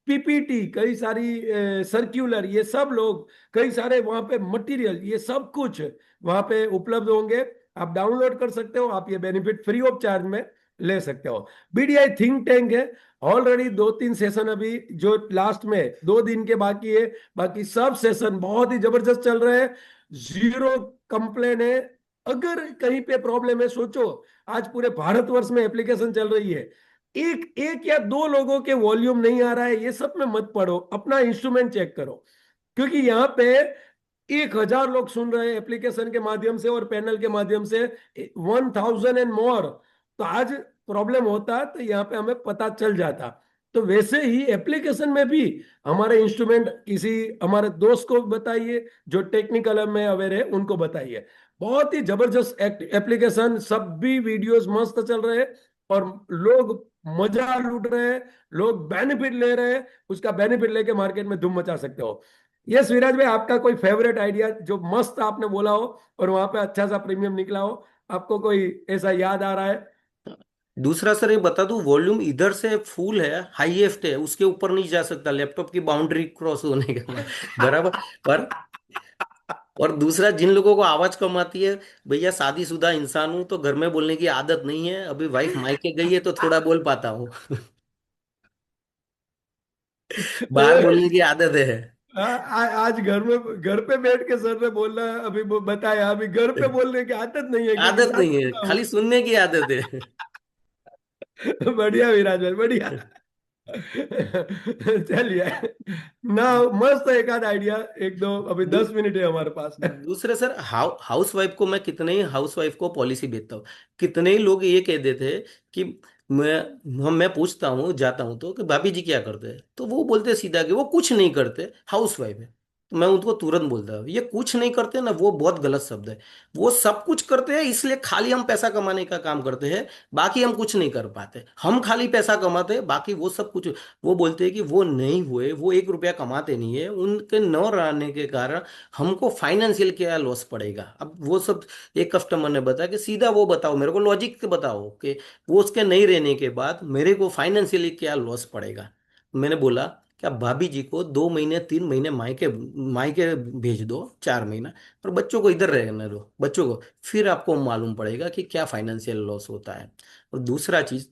पीपीटी, कई सारी सर्क्यूलर, ये सब लोग, कई सारे वहां पे मटेरियल, ये सब कुछ वहां पे उपलब्ध होंगे। आप डाउनलोड कर सकते हो, आप ये बेनिफिट फ्री ऑफ चार्ज में ले सकते हो। बीडीआई थिंक टैंक है, ऑलरेडी 2-3 सेशन अभी जो लास्ट में 2 दिन के बाकी है, बाकी सब सेशन बहुत ही जबरदस्त चल रहे हैं। जीरो कंप्लेन है। अगर कहीं पे प्रॉब्लम है, सोचो आज पूरे भारतवर्ष में एप्लीकेशन चल रही है, एक एक या दो लोगों के वॉल्यूम नहीं आ रहा है, ये सब में मत पड़ो, अपना इंस्ट्रूमेंट चेक करो। क्योंकि यहाँ पे 1,000 लोग सुन रहे हैं एप्लीकेशन के माध्यम से और पैनल के माध्यम से, 1,000 एंड मोर। तो आज प्रॉब्लम होता तो यहाँ पे हमें पता चल जाता। तो वैसे ही एप्लीकेशन में भी हमारे इंस्ट्रूमेंट किसी हमारे दोस्त को बताइए, जो टेक्निकल में अवेयर है उनको बताइए। बहुत ही जबरदस्त एप्लीकेशन, सब भी वीडियोस मस्त चल रहे हैं, और लोग मजा लूट रहे हैं, लोग बेनिफिट ले रहे हैं। उसका बेनिफिट लेके मार्केट में धूम मचा सकते हो। यस विराज भाई, आपका कोई फेवरेट आइडिया जो मस्त आपने बोला हो और वहां पे अच्छा सा प्रीमियम निकला हो, आपको कोई ऐसा याद आ रहा है? दूसरा सर ये बता दूं, वॉल्यूम इधर से फुल है, हाईएस्ट है, उसके ऊपर नहीं जा सकता लैपटॉप की बाउंड्री क्रॉस होने के बाद। बराबर। पर और दूसरा, जिन लोगों को आवाज कम आती है, भैया शादीशुदा इंसान हूं तो घर में बोलने की आदत नहीं है, अभी वाइफ मायके गई है तो थोड़ा बोल पाता हूँ। बाहर बोलने की आदत है। आज घर पे बैठ के सर ने बोलना, अभी वो बताया, अभी घर पे बोलने की आदत नहीं है क्योंकि आदत नहीं है, शादीशुदा खाली सुनने की आदत है। हूँ। बढ़िया विराज भाई, बढ़िया। चलिए ना, मस्त है, एक आध आइडिया, एक दो, अभी दू, 10 मिनट है हमारे पास। दूसरे सर, हाउस वाइफ को मैं कितने ही हाउस वाइफ को पॉलिसी देता हूँ। कितने ही लोग ये कह देते हैं कि मैं पूछता हूँ, जाता हूँ तो, कि भाभी जी क्या करते हैं, तो वो बोलते हैं सीधा कि वो कुछ नहीं करते, हाउस वाइफ है। तो मैं उनको तुरंत बोलता हूँ, ये कुछ नहीं करते ना, वो बहुत गलत शब्द है। वो सब कुछ करते हैं, इसलिए खाली हम पैसा कमाने का काम करते हैं, बाकी हम कुछ नहीं कर पाते। हम खाली पैसा कमाते हैं, बाकी वो सब कुछ। वो बोलते हैं कि वो नहीं हुए, वो 1 रुपया कमाते नहीं है, उनके न रहने के कारण हमको फाइनेंशियल क्या लॉस पड़ेगा। अब वो सब, एक कस्टमर ने बताया कि सीधा वो बताओ मेरे को, लॉजिक बताओ कि वो उसके नहीं रहने के बाद मेरे को फाइनेंशियली क्या लॉस पड़ेगा। मैंने बोला कि आप भाभी जी को 2 महीने 3 महीने मायके मायके भेज दो, 4 महीना, और बच्चों को इधर रहने दो, बच्चों को, फिर आपको मालूम पड़ेगा कि क्या फाइनेंशियल लॉस होता है। और दूसरा चीज,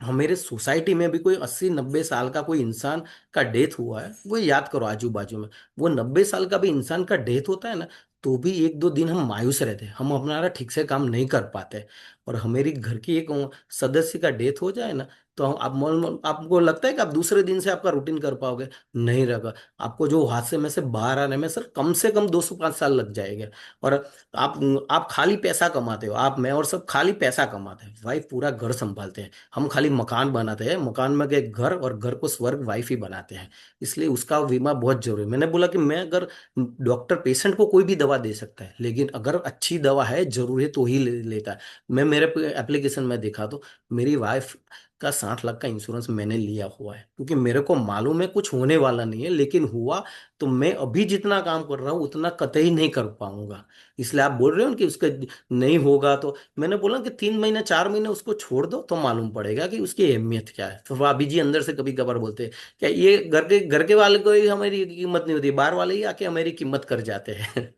हमारे सोसाइटी में भी कोई 80-90 साल का कोई इंसान का डेथ हुआ है, वो याद करो आजू बाजू में, वो 90 साल का भी इंसान का डेथ होता है ना, तो भी 1-2 दिन हम मायूस रहते हैं, हम अपना ठीक से काम नहीं कर पाते। और हमारी घर की एक सदस्य का डेथ हो जाए ना, तो आपको लगता है कि आप दूसरे दिन से आपका रूटीन कर पाओगे? नहीं रहेगा। आपको जो हादसे में से बाहर आने में सर कम से कम 205 साल लग जाएंगे। और आप आप खाली पैसा कमाते हो, आप मैं और सब खाली पैसा कमाते हैं, वाइफ पूरा घर संभालते हैं। हम खाली मकान बनाते हैं, मकान में एक घर, और घर को स्वर्ग वाइफ ही बनाते हैं। इसलिए उसका बीमा बहुत जरूरी है। मैंने बोला कि मैं अगर, डॉक्टर पेशेंट को कोई भी दवा दे सकता है, लेकिन अगर अच्छी दवा है जरूर है तो ही लेता है। मैं मेरे एप्लीकेशन में देखा तो मेरी वाइफ का 60 लाख का इंश्योरेंस मैंने लिया हुआ है, क्योंकि मेरे को मालूम है कुछ होने वाला नहीं है, लेकिन हुआ तो मैं अभी जितना काम कर रहा हूँ उतना कतई नहीं कर पाऊंगा। इसलिए आप बोल रहे हो ना कि उसका नहीं होगा, तो मैंने बोला कि 3 महीने 4 महीने उसको छोड़ दो तो मालूम पड़ेगा कि उसकी अहमियत क्या है। तो भाभी जी अंदर से कभी कभार बोलते हैं, क्या ये घर के वाले को ही हमारी कीमत नहीं होती, बाहर वाले ही आके हमारी कीमत कर जाते हैं।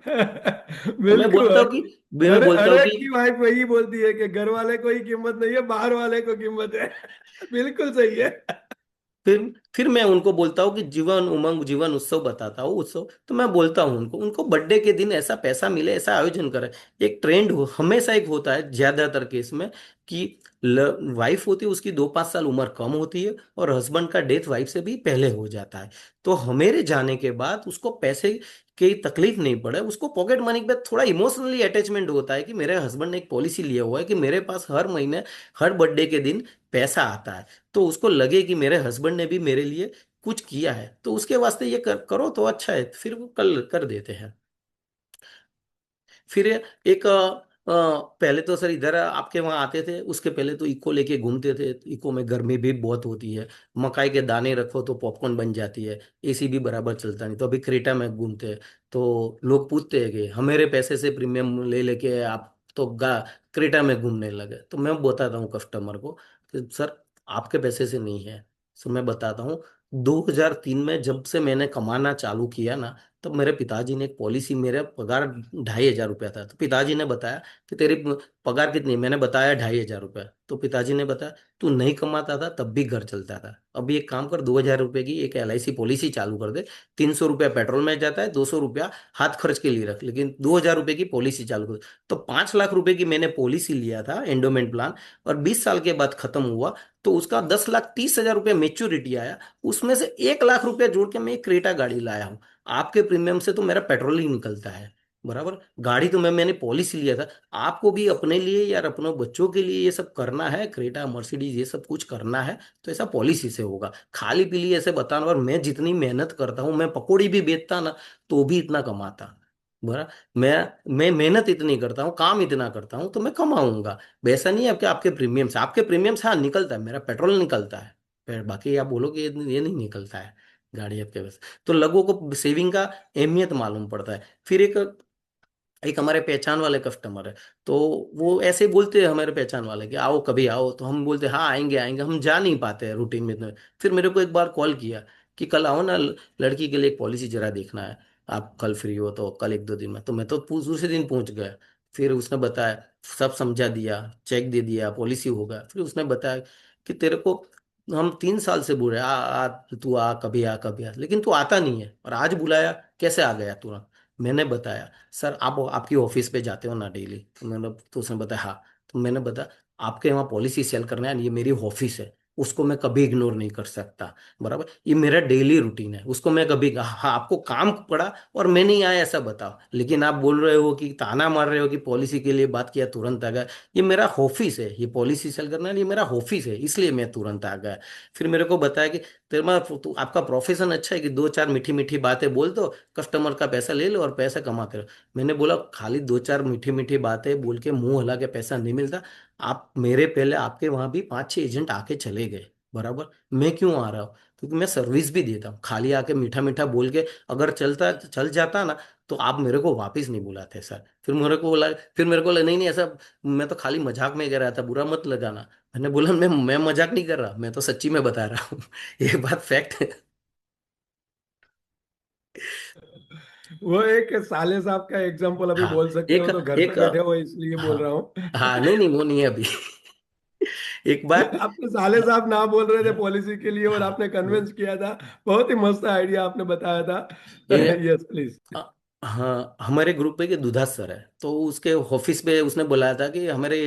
तो मैं बिल्कुल। बोलता हूँ कि मैं अरे बोलता हूँ अरे कि की वाइफ वही बोलती है कि घर वाले को ही कीमत नहीं है, बाहर वाले को कीमत है। बिल्कुल सही है। फिर मैं उनको बोलता हूँ कि जीवन उमंग जीवन उत्सव बताता हूँ, उत्सव तो मैं बोलता हूँ उनको, उनको बर्थडे के दिन ऐसा पैसा मिले, ऐसा आयोजन करें। एक ट्रेंड हो हमेशा एक होता है ज्यादातर केस में कि वाइफ होती है उसकी 2-5 साल उम्र कम होती है, और हस्बैंड का डेथ वाइफ से भी पहले हो जाता है। तो हमेरे जाने के बाद उसको पैसे की तकलीफ नहीं पड़े, उसको पॉकेट मनी पे थोड़ा इमोशनली अटैचमेंट होता है कि मेरे हस्बैंड ने एक पॉलिसी लिया हुआ है कि मेरे पास हर महीने हर बर्थडे के दिन पैसा आता है। तो उसको लगे कि मेरे हस्बैंड ने भी मेरे लिए कुछ किया है, तो उसके वास्ते ये करो तो अच्छा है, फिर वो कल कर देते हैं। फिर एक पहले तो सर इधर आपके वहां आते थे, उसके पहले तो इको लेके घूमते थे। इको में गर्मी भी बहुत होती है, मकाई के दाने रखो तो पॉपकॉर्न बन जाती है, एसी भी बराबर चलता नहीं। तो अभी क्रेटा में घूमते हैं, तो लोग पूछते हैं कि हमारे पैसे से प्रीमियम ले लेके आप तो क्रेटा में घूमने लगे। तो मैं बताता हूँ कस्टमर को कि सर आपके पैसे से नहीं है। तो मैं बताता हूँ, 2003 में जब से मैंने कमाना चालू किया ना, तब मेरे पिताजी ने एक पॉलिसी, मेरा पगार 2,500 रुपया था, तो पिताजी ने बताया कि तेरी पगार कितनी है? मैंने बताया 2,500 रुपया। तो पिताजी ने बताया तू नहीं कमाता था तब भी घर चलता था, अभी एक काम कर, 2,000 रुपये की एक LIC पॉलिसी चालू कर दे। 300 रुपया पेट्रोल में जाता है, 200 रुपया हाथ खर्च के लिए रख, लेकिन 2,000 रुपये की पॉलिसी चालू कर दे। तो 5 लाख रुपए की मैंने पॉलिसी लिया था एंडोमेंट प्लान, और 20 साल के बाद खत्म हुआ। तो उसका 10,30,000 रुपये मेच्योरिटी आया, उसमें से 1 लाख रुपया जोड़ के मैं एक क्रेटा गाड़ी लाया हूँ। आपके प्रीमियम से तो मेरा पेट्रोल ही निकलता है बराबर। गाड़ी तो मैंने पॉलिसी लिया था। आपको भी अपने लिए या अपने बच्चों के लिए ये सब करना है, क्रेटा मर्सिडीज ये सब कुछ करना है, तो ऐसा पॉलिसी से होगा। खाली पीली ऐसे बताना, और मैं जितनी मेहनत करता हूँ, मैं पकौड़ी भी बेचता ना तो भी इतना कमाता बरा। मैं मेहनत इतनी करता हूँ, काम इतना करता हूँ, तो मैं कमाऊंगा। वैसा नहीं है कि आपके प्रीमियम से हाँ निकलता है, मेरा पेट्रोल निकलता है, फिर बाकी आप बोलोगे ये नहीं निकलता है गाड़ी आपके बस। तो लोगों को सेविंग का अहमियत मालूम पड़ता है। फिर एक एक हमारे पहचान वाले कस्टमर है, तो वो ऐसे बोलते हैं हमारे पहचान वाले कि आओ कभी आओ, तो हम बोलते हैं हाँ आएंगे आएंगे, हम जा नहीं पाते हैं रूटीन में इतने। फिर मेरे को एक बार कॉल किया कि कल आओ ना, लड़की के लिए एक पॉलिसी जरा देखना है, आप कल फ्री हो तो कल 1-2 दिन में। तो मैं तो दूसरे दिन पहुंच गया। फिर उसने बताया, सब समझा दिया, चेक दे दिया, पॉलिसी हो गया। फिर उसने बताया कि तेरे को हम 3 साल से बोल रहे हैं, तू आ कभी, आ कभी आ, लेकिन तू आता नहीं है, और आज बुलाया कैसे आ गया तुरंत? मैंने बताया सर आप आपकी ऑफिस पे जाते हो ना डेली? तो उसने बताया हाँ। तो मैंने बताया आपके वहाँ पॉलिसी सेल करना है, ये मेरी ऑफिस है, उसको मैं कभी इग्नोर नहीं कर सकता बराबर। ये मेरा डेली रूटीन है, उसको मैं कभी, हाँ आपको काम पड़ा और मैं नहीं आया ऐसा बताओ, लेकिन आप बोल रहे हो कि ताना मार रहे हो कि पॉलिसी के लिए बात किया तुरंत आ गया। ये मेरा ऑफिस है, ये पॉलिसी सेल करना है, ये मेरा ऑफिस है, इसलिए मैं तुरंत आ गया। फिर मेरे को बताया कि तेरा तो आपका प्रोफेशन अच्छा है कि 2-4 मीठी मीठी बातें बोल दो, कस्टमर का पैसा ले लो और पैसा कमाते रहो। मैंने बोला खाली 2-4 मीठी मीठी बातें बोल के मुंह हिला के पैसा नहीं मिलता। आप मेरे पहले आपके वहां भी 5-6 एजेंट आके चले गए बराबर, मैं क्यों आ रहा हूँ? क्योंकि मैं सर्विस भी देता हूँ। खाली आके मीठा मीठा बोल के अगर चल जाता ना, तो आप मेरे को वापस नहीं बुलाते सर। फिर मेरे को लगा नहीं नहीं ऐसा, मैं तो खाली मजाक में कह रहा था, बुरा मत लगाना। मैंने बोला मैं मजाक नहीं कर रहा, मैं तो सच्ची में बता रहा हूँ। ये बात फैक्ट है। वो एक साले साहब का एग्जांपल अभी हाँ बोल सकते एक हो तो घर पे एक बैठे हो इसलिए बोल रहा हाँ हूँ। हाँ, नहीं नहीं वो नहीं है अभी। एक बार, आपने साले साहब ना बोल रहे थे पॉलिसी के लिए और हाँ आपने कन्विंस किया था। बहुत ही मस्त आइडिया आपने बताया था। ये यस प्लीज। हाँ, हमारे ग्रुप पे के दुधा सर है, तो उसके ऑफिस पे उसने बुलाया था कि हमारे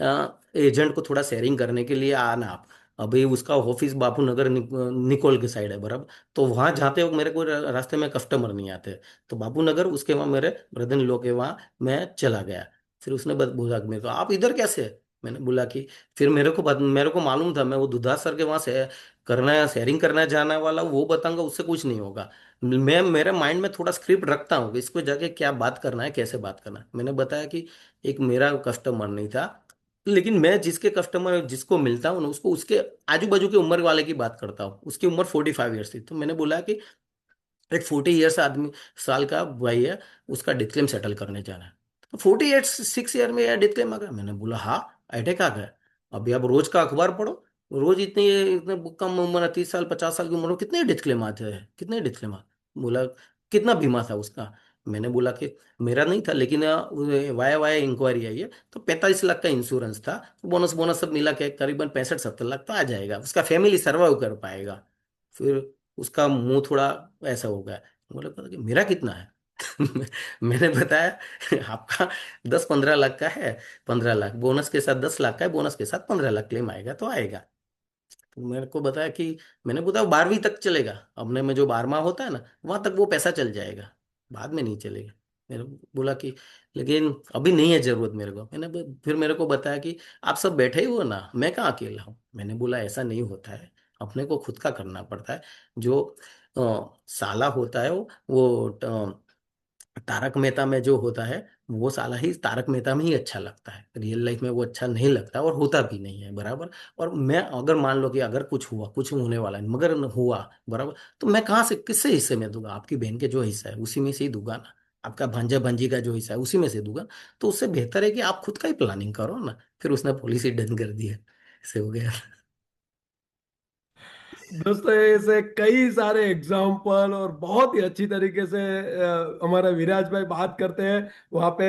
एजेंट को थोड़ा शेयरिंग करने के लिए आना आप। अभी उसका ऑफिस बापू नगर निकोल के साइड है बराबर। तो वहां जाते वक्त मेरे को रास्ते में कस्टमर नहीं आते, तो बापू नगर उसके वहाँ मेरे ब्रदर इन लॉ के वहाँ मैं चला गया। फिर उसने बोला कि मेरे को आप इधर कैसे? मैंने बोला कि फिर मेरे को मालूम था मैं वो दुधा सर के वहाँ से करना है, शेयरिंग करना जाने वाला हूँ, वो बताऊंगा उससे कुछ नहीं होगा। मैं मेरे माइंड में थोड़ा स्क्रिप्ट रखता हूँ कि इसको जाके क्या बात करना है, कैसे बात करना है। मैंने बताया कि एक मेरा कस्टमर नहीं था, लेकिन मैं जिसके कस्टमर जिसको मिलता हूँ ना उसको उसके आजू बाजू की उम्र वाले की बात करता हूँ। उसकी उम्र 45 ईयर्स थी, तो मैंने बोला कि एक 40 ईयर्स आदमी साल का भाई है, उसका डिथ क्लेम सेटल करने जाना है। तो 46 ईयर में यार डिथ क्लेम आ गया। मैंने बोला हाँ, अटैक आ गया। अभी आप रोज का अखबार पढ़ो, रोज इतनी इतने कम उम्र 30 साल 50 साल की उम्र में कितने डिथ क्लेम आते हैं, कितने डिथ क्लेम बोला कितना बीमा था उसका? मैंने बोला कि मेरा नहीं था, लेकिन वाया वाया इंक्वायरी आई है तो 45 लाख का इंश्योरेंस था, बोनस बोनस सब मिला के करीबन 65 70 लाख तो आ जाएगा, उसका फैमिली सर्वाइव कर पाएगा। फिर उसका मुंह थोड़ा ऐसा हो गया। बोले पता कि मेरा कितना है? मैंने बताया आपका 10 15 लाख का है, 15 लाख बोनस के साथ 10 लाख का है, बोनस के साथ 15 लाख क्लेम आएगा तो आएगा। तो मेरे को बताया कि मैंने बताया 12वीं तक चलेगा, अपने में जो 12वां होता है ना वहां तक वो पैसा चल जाएगा, बाद में नहीं चलेगा। मैंने बोला कि लेकिन अभी नहीं है जरूरत मेरे को। फिर मेरे को बताया कि आप सब बैठे ही हो ना, मैं कहाँ अकेला हूँ। मैंने बोला ऐसा नहीं होता है, अपने को खुद का करना पड़ता है। जो साला होता है वो तारक मेहता में जो होता है वो साला ही तारक मेहता में ही अच्छा लगता है, रियल लाइफ में वो अच्छा नहीं लगता और होता भी नहीं है बराबर। और मैं अगर मान लो कि अगर कुछ हुआ, कुछ होने वाला है मगर हुआ बराबर, तो मैं कहाँ से किससे हिस्से में दूंगा? आपकी बहन के जो हिस्सा है उसी में से ही दूंगा ना, आपका भांजा भांजी का जो हिस्सा है उसी में से दूंगा। तो उससे बेहतर है कि आप खुद का ही प्लानिंग करो ना। फिर उसने पॉलिसी डन कर दी है, ऐसे हो गया। दोस्तों ऐसे कई सारे एग्जाम्पल और बहुत ही अच्छी तरीके से हमारा विराज भाई बात करते हैं वहां पे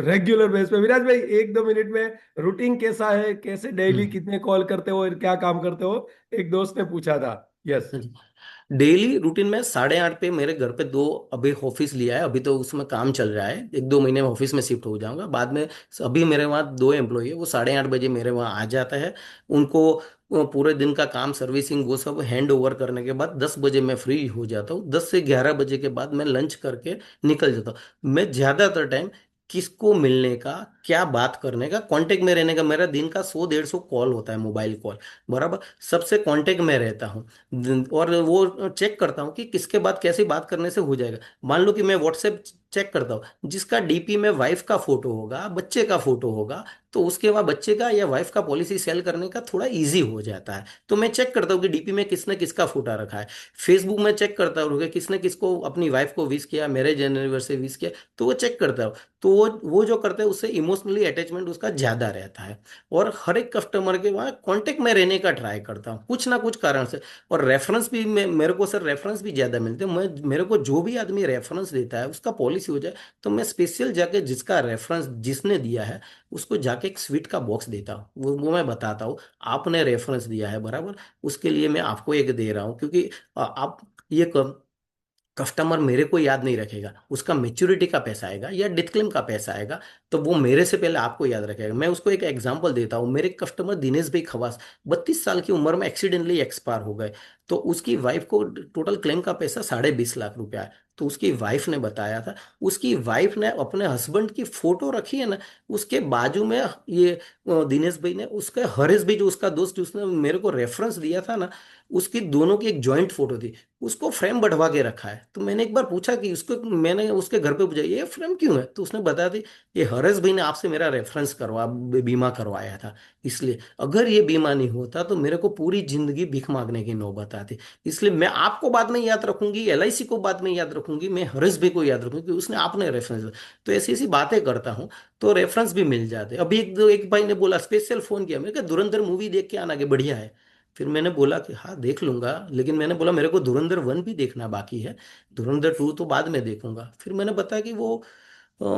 रेगुलर बेस पे। विराज भाई, 1 2 मिनट में रूटीन कैसा है, कैसे डेली हम्म। कितने कॉल करते हो और क्या काम करते हो? एक दोस्त ने पूछा था। यस। डेली रूटीन में 8:30 पे मेरे घर पे दो, अभी ऑफिस लिया है, अभी तो उसमें काम चल रहा है, 1 2 महीने में ऑफिस में शिफ्ट हो जाऊंगा बाद में। अभी मेरे वहाँ 2 एम्प्लॉई है, वो 8:30 बजे मेरे वहाँ आ जाता है। उनको पूरे दिन का काम सर्विसिंग वो सब हैंड ओवर करने के बाद 10 बजे मैं फ्री हो जाता हूँ। 10 से 11 बजे के बाद मैं लंच करके निकल जाता हूँ। मैं ज्यादातर टाइम किसको मिलने का, क्या बात करने का, कांटेक्ट में रहने का, मेरा दिन का 100 150 कॉल होता है, मोबाइल कॉल बराबर। सबसे कांटेक्ट में रहता हूँ और वो चेक करता हूँ कि किसके बाद कैसी बात करने से हो जाएगा। मान लो कि मैं व्हाट्सएप चेक करता हूँ, जिसका डीपी में वाइफ का फोटो होगा, बच्चे का फोटो होगा, तो उसके बाद बच्चे का या वाइफ का पॉलिसी सेल करने का थोड़ा इजी हो जाता है। तो मैं चेक करता हूँ कि डीपी में किसने किसका फोटो रखा है। फेसबुक में चेक करता हूँ कि किसने किसको अपनी वाइफ को विश किया, मैरिज एनिवर्सरी विश किया, तो वो चेक करता हूँ। तो वो जो करते हैं उससे इमोशनली अटैचमेंट उसका ज्यादा रहता है। और हर एक कस्टमर के वहाँ कांटेक्ट में रहने का ट्राई करता हूँ कुछ ना कुछ कारण से। और रेफरेंस भी मेरे को सर रेफरेंस भी ज्यादा मिलते हैं। मैं मेरे को जो भी आदमी रेफरेंस देता है उसका पॉलिसी हो जाए, तो मैं स्पेशल जाके जिसका रेफरेंस जिसने दिया है उसको जाके एक स्वीट का बॉक्स देता हूँ। वो मैं बताता हूँ आपने रेफरेंस दिया है बराबर, उसके लिए मैं आपको एक दे रहा हूँ, क्योंकि आप ये कस्टमर मेरे को याद नहीं रखेगा, उसका मेच्योरिटी का पैसा आएगा या डिस्क्लेम का पैसा आएगा, तो वो मेरे से पहले आपको याद रखेगा। मैं उसको एक एग्जांपल देता हूँ। मेरे कस्टमर दिनेश भाई खवास 32 साल की उम्र में एक्सीडेंटली एक्सपायर हो गए। तो उसकी वाइफ को टोटल क्लेम का पैसा 20.5 लाख रुपया है। तो उसकी वाइफ ने बताया था, उसकी वाइफ ने अपने हस्बैंड की फोटो रखी है ना, उसके बाजू में ये दिनेश भाई ने उसके हरीश भाई जो उसका दोस्त जिसने मेरे को रेफरेंस दिया था ना, उसकी दोनों की एक जॉइंट फोटो थी, उसको फ्रेम बढ़वा के रखा है। तो मैंने एक बार पूछा कि उसको, मैंने उसके घर पे पूछा ये फ्रेम क्यों है, तो उसने बताया थी ये हरेश भाई ने आपसे मेरा रेफरेंस बीमा करवाया था, इसलिए अगर ये बीमा नहीं होता तो मेरे को पूरी जिंदगी भीख मांगने की नौबत आती। इसलिए मैं आपको बाद में याद रखूंगी, एलआईसी को बाद में याद रखूंगी, मैं हरेश भाई को याद रखूंगी कि उसने आपने रेफरेंस। तो ऐसी ऐसी बातें करता हूँ, तो रेफरेंस भी मिल जाते। अभी एक भाई ने बोला, स्पेशल फोन किया, मैंने कहा धुरंधर मूवी देख के आना, के बढ़िया है। फिर मैंने बोला कि हाँ देख लूंगा, लेकिन मैंने बोला मेरे को धुरंधर 1 भी देखना बाकी है, धुरंधर 2 तो बाद में देखूंगा। फिर मैंने बताया कि वो अ,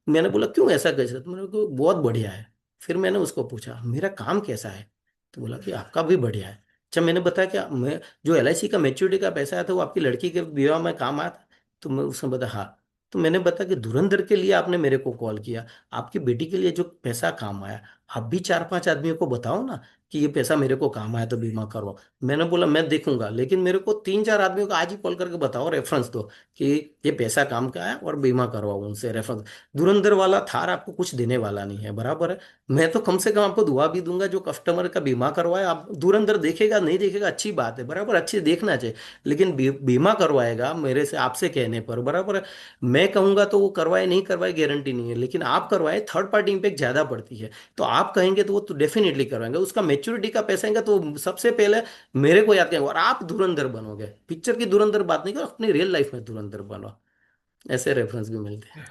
मैंने बोला क्यों ऐसा कैसे, तो मेरे को बहुत बढ़िया है। फिर मैंने उसको पूछा मेरा काम कैसा है, तो बोला कि आपका भी बढ़िया है। अच्छा, मैंने बताया कि मैं जो एलआईसी का मैच्योरिटी का पैसा आया था वो आपकी लड़की के विवाह में काम आया था, तो मैं उसने बताया हाँ। तो मैंने बताया कि धुरंधर के लिए आपने मेरे को कॉल किया, आपकी बेटी के लिए जो पैसा काम आया, आप भी 4-5 आदमियों को बताओ ना कि ये पैसा मेरे को काम आया तो बीमा करवाओ। मैंने बोला मैं देखूंगा, लेकिन मेरे को 3-4 आदमियों को आज ही कॉल करके बताओ, रेफरेंस दो कि ये पैसा काम का है और बीमा करवाओ उनसे रेफरेंस। धुरंधर वाला थार आपको कुछ देने वाला नहीं है, बराबर है। मैं तो कम से कम आपको दुआ भी दूंगा जो कस्टमर का बीमा करवाए। आप धुरंधर देखेगा नहीं देखेगा अच्छी बात है, बराबर, अच्छे देखना चाहिए, लेकिन बीमा करवाएगा मेरे से आपसे कहने पर, बराबर है। मैं कहूंगा तो वो करवाए नहीं करवाए गारंटी नहीं है, लेकिन आप करवाए थर्ड पार्टी इम्पैक्ट ज्यादा पड़ती है। तो आप कहेंगे तो वो तो डेफिनेटली करवाएंगे, उसका मेच्योरिटी का पैसा आएगा तो सबसे पहले मेरे को याद करेंगे और आप धुरंधर बनोगे। पिक्चर की धुरंधर बात नहीं करो, अपनी रियल लाइफ में धुरंधर बनो। ऐसे रेफरेंस भी मिलते हैं।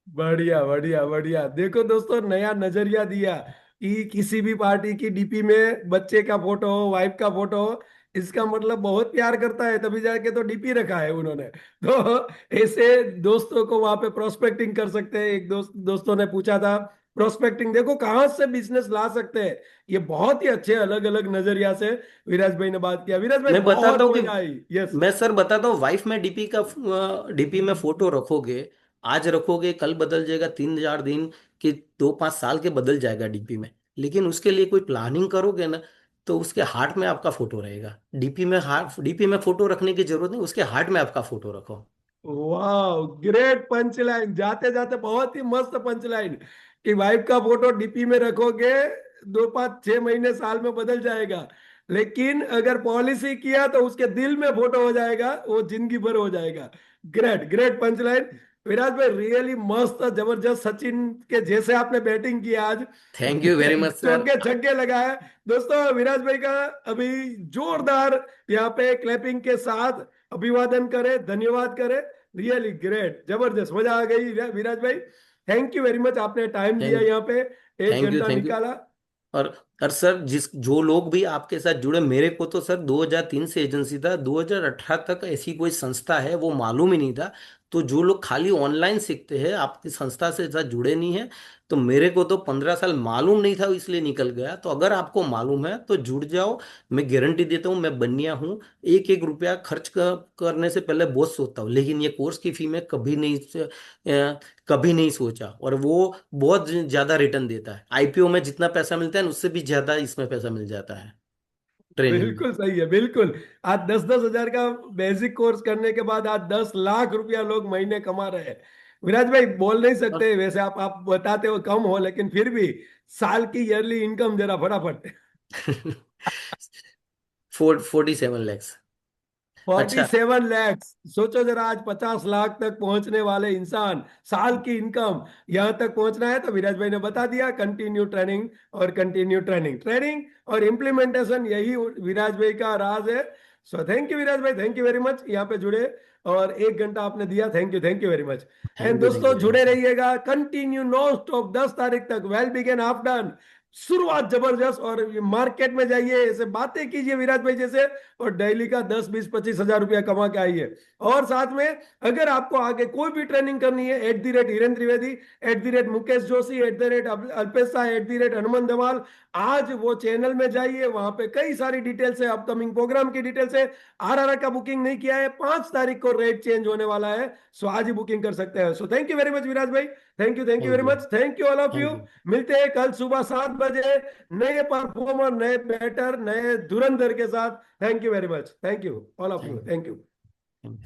बढ़िया बढ़िया बढ़िया। देखो दोस्तों, नया नजरिया दिया कि किसी भी पार्टी की डीपी में बच्चे का फोटो हो, वाइफ का फोटो हो, इसका मतलब बहुत प्यार करता है, तभी जाके तो डीपी रखा है उन्होंने। तो ऐसे दोस्तों को वहां पे प्रोस्पेक्टिंग कर सकते हैं। एक दोस्तों ने पूछा था, प्रोस्पेक्टिंग देखो कहाँ से बिजनेस ला सकते हैं। ये बहुत ही अच्छे अलग अलग नजरिया से विराज भाई ने बात किया। विराज भाई मैं बताता बहुत हूँ कि मजा आई। यस। मैं सर बताता हूँ, वाइफ में डीपी में फोटो रखोगे, आज रखोगे कल बदल जाएगा, 3-4 दिन कि 2-5 साल के बदल जाएगा डीपी में। लेकिन उसके लिए कोई प्लानिंग करोगे ना, तो उसके हार्ट में आपका फोटो रहेगा। डीपी में फोटो रखने की जरूरत नहीं, उसके हार्ट में आपका फोटो रखो। वाह, ग्रेट पंच लाइन, जाते जाते बहुत ही मस्त पंच लाइन कि वाइफ का फोटो डीपी में रखोगे, 2-5-6 महीने साल में बदल जाएगा, लेकिन अगर पॉलिसी किया तो उसके दिल में फोटो हो जाएगा, वो जिंदगी भर हो जाएगा। Great great punch line. Viraj bhai really मस्त, जबरदस्त, सचिन के जैसे आपने बैटिंग की आज। Thank you very much sir. चौके छक्के लगाया। दोस्तों विराज भाई का अभी जोरदार यहाँ पे क्लैपिंग के साथ अभिवादन करें, धन्यवाद करें। रियली ग्रेट, जबरदस्त, मजा आ गई विराज bhai. Thank you very much, आपने टाइम दिया थैंक यहाँ पे, एक थैंक यू घंटा थैंक यू। निकाला। और और सर, जिस जो लोग भी आपके साथ जुड़े, मेरे को तो सर 2003 से एजेंसी था, 2018 तक ऐसी कोई संस्था है वो मालूम ही नहीं था। तो जो लोग खाली ऑनलाइन सीखते हैं, आपकी संस्था से साथ जुड़े नहीं है, तो मेरे को तो 15 साल मालूम नहीं था, इसलिए निकल गया। तो अगर आपको मालूम है तो जुड़ जाओ। मैं गारंटी देता हूँ, मैं बनिया हूँ। एक एक रुपया करने से पहले बहुत सोचता हूँ, लेकिन ये कोर्स की फी में कभी नहीं सोचा। और वो बहुत ज्यादा रिटर्न देता है, आईपीओ में जितना पैसा मिलता है ना, उससे भी ज्यादा इसमें पैसा मिल जाता है ट्रेनिंग में। बिल्कुल सही है, बिल्कुल। आज 10-10 हजार का बेसिक कोर्स करने के बाद आज 10 लाख रुपया लोग महीने कमा रहे हैं। विराज भाई बोल नहीं और सकते वैसे, आप बताते हो कम हो, लेकिन फिर भी साल की ईयरली इनकम जरा फटाफट। 47 लैक्स। फोर्टी अच्छा। सेवन लैक्स सोचो जरा, आज 50 लाख तक पहुंचने वाले इंसान, साल की इनकम यहां तक पहुंचना है तो विराज भाई ने बता दिया, कंटिन्यू ट्रेनिंग और कंटिन्यू ट्रेनिंग, ट्रेनिंग और इम्प्लीमेंटेशन, यही विराज भाई का राज है। सो thank you Viraj bhai, thank you very much, यहाँ पे जुड़े और एक घंटा आपने दिया। Thank you very much. And thank you दोस्तों वेरी जुड़े मच सर। रहिएगा, कंटिन्यू नॉन स्टॉप, 10 तारीख तक, वेल बिगेन हाफ डन, शुरुआत जबरदस्त। और मार्केट में जाइए, ऐसे बातें कीजिए विराज भाई जैसे, और डेली का 10-20-25 हजार रुपया कमा के आइए। और साथ में अगर आपको आगे कोई भी ट्रेनिंग करनी है, @हिरेन त्रिवेदी, @मुकेश जोशी, @अल्पेश शाह, @हनुमान धमाल, आज वो चैनल में जाइए, वहां पे कई सारी डिटेल्स है, अपकमिंग प्रोग्राम की डिटेल्स है। RRR का बुकिंग नहीं किया है, 5 तारीख को रेट चेंज होने वाला है, सो आज ही बुकिंग कर सकते हैं। So thank you very much Viraj bhai, thank you thank very you. Much, thank you all of you. Thank you. मिलते हैं कल सुबह 7 बजे नए परफॉर्मर, नए बैटर, नए धुरंधर के साथ। Thank you very much, thank you all of you, thank thank you. You.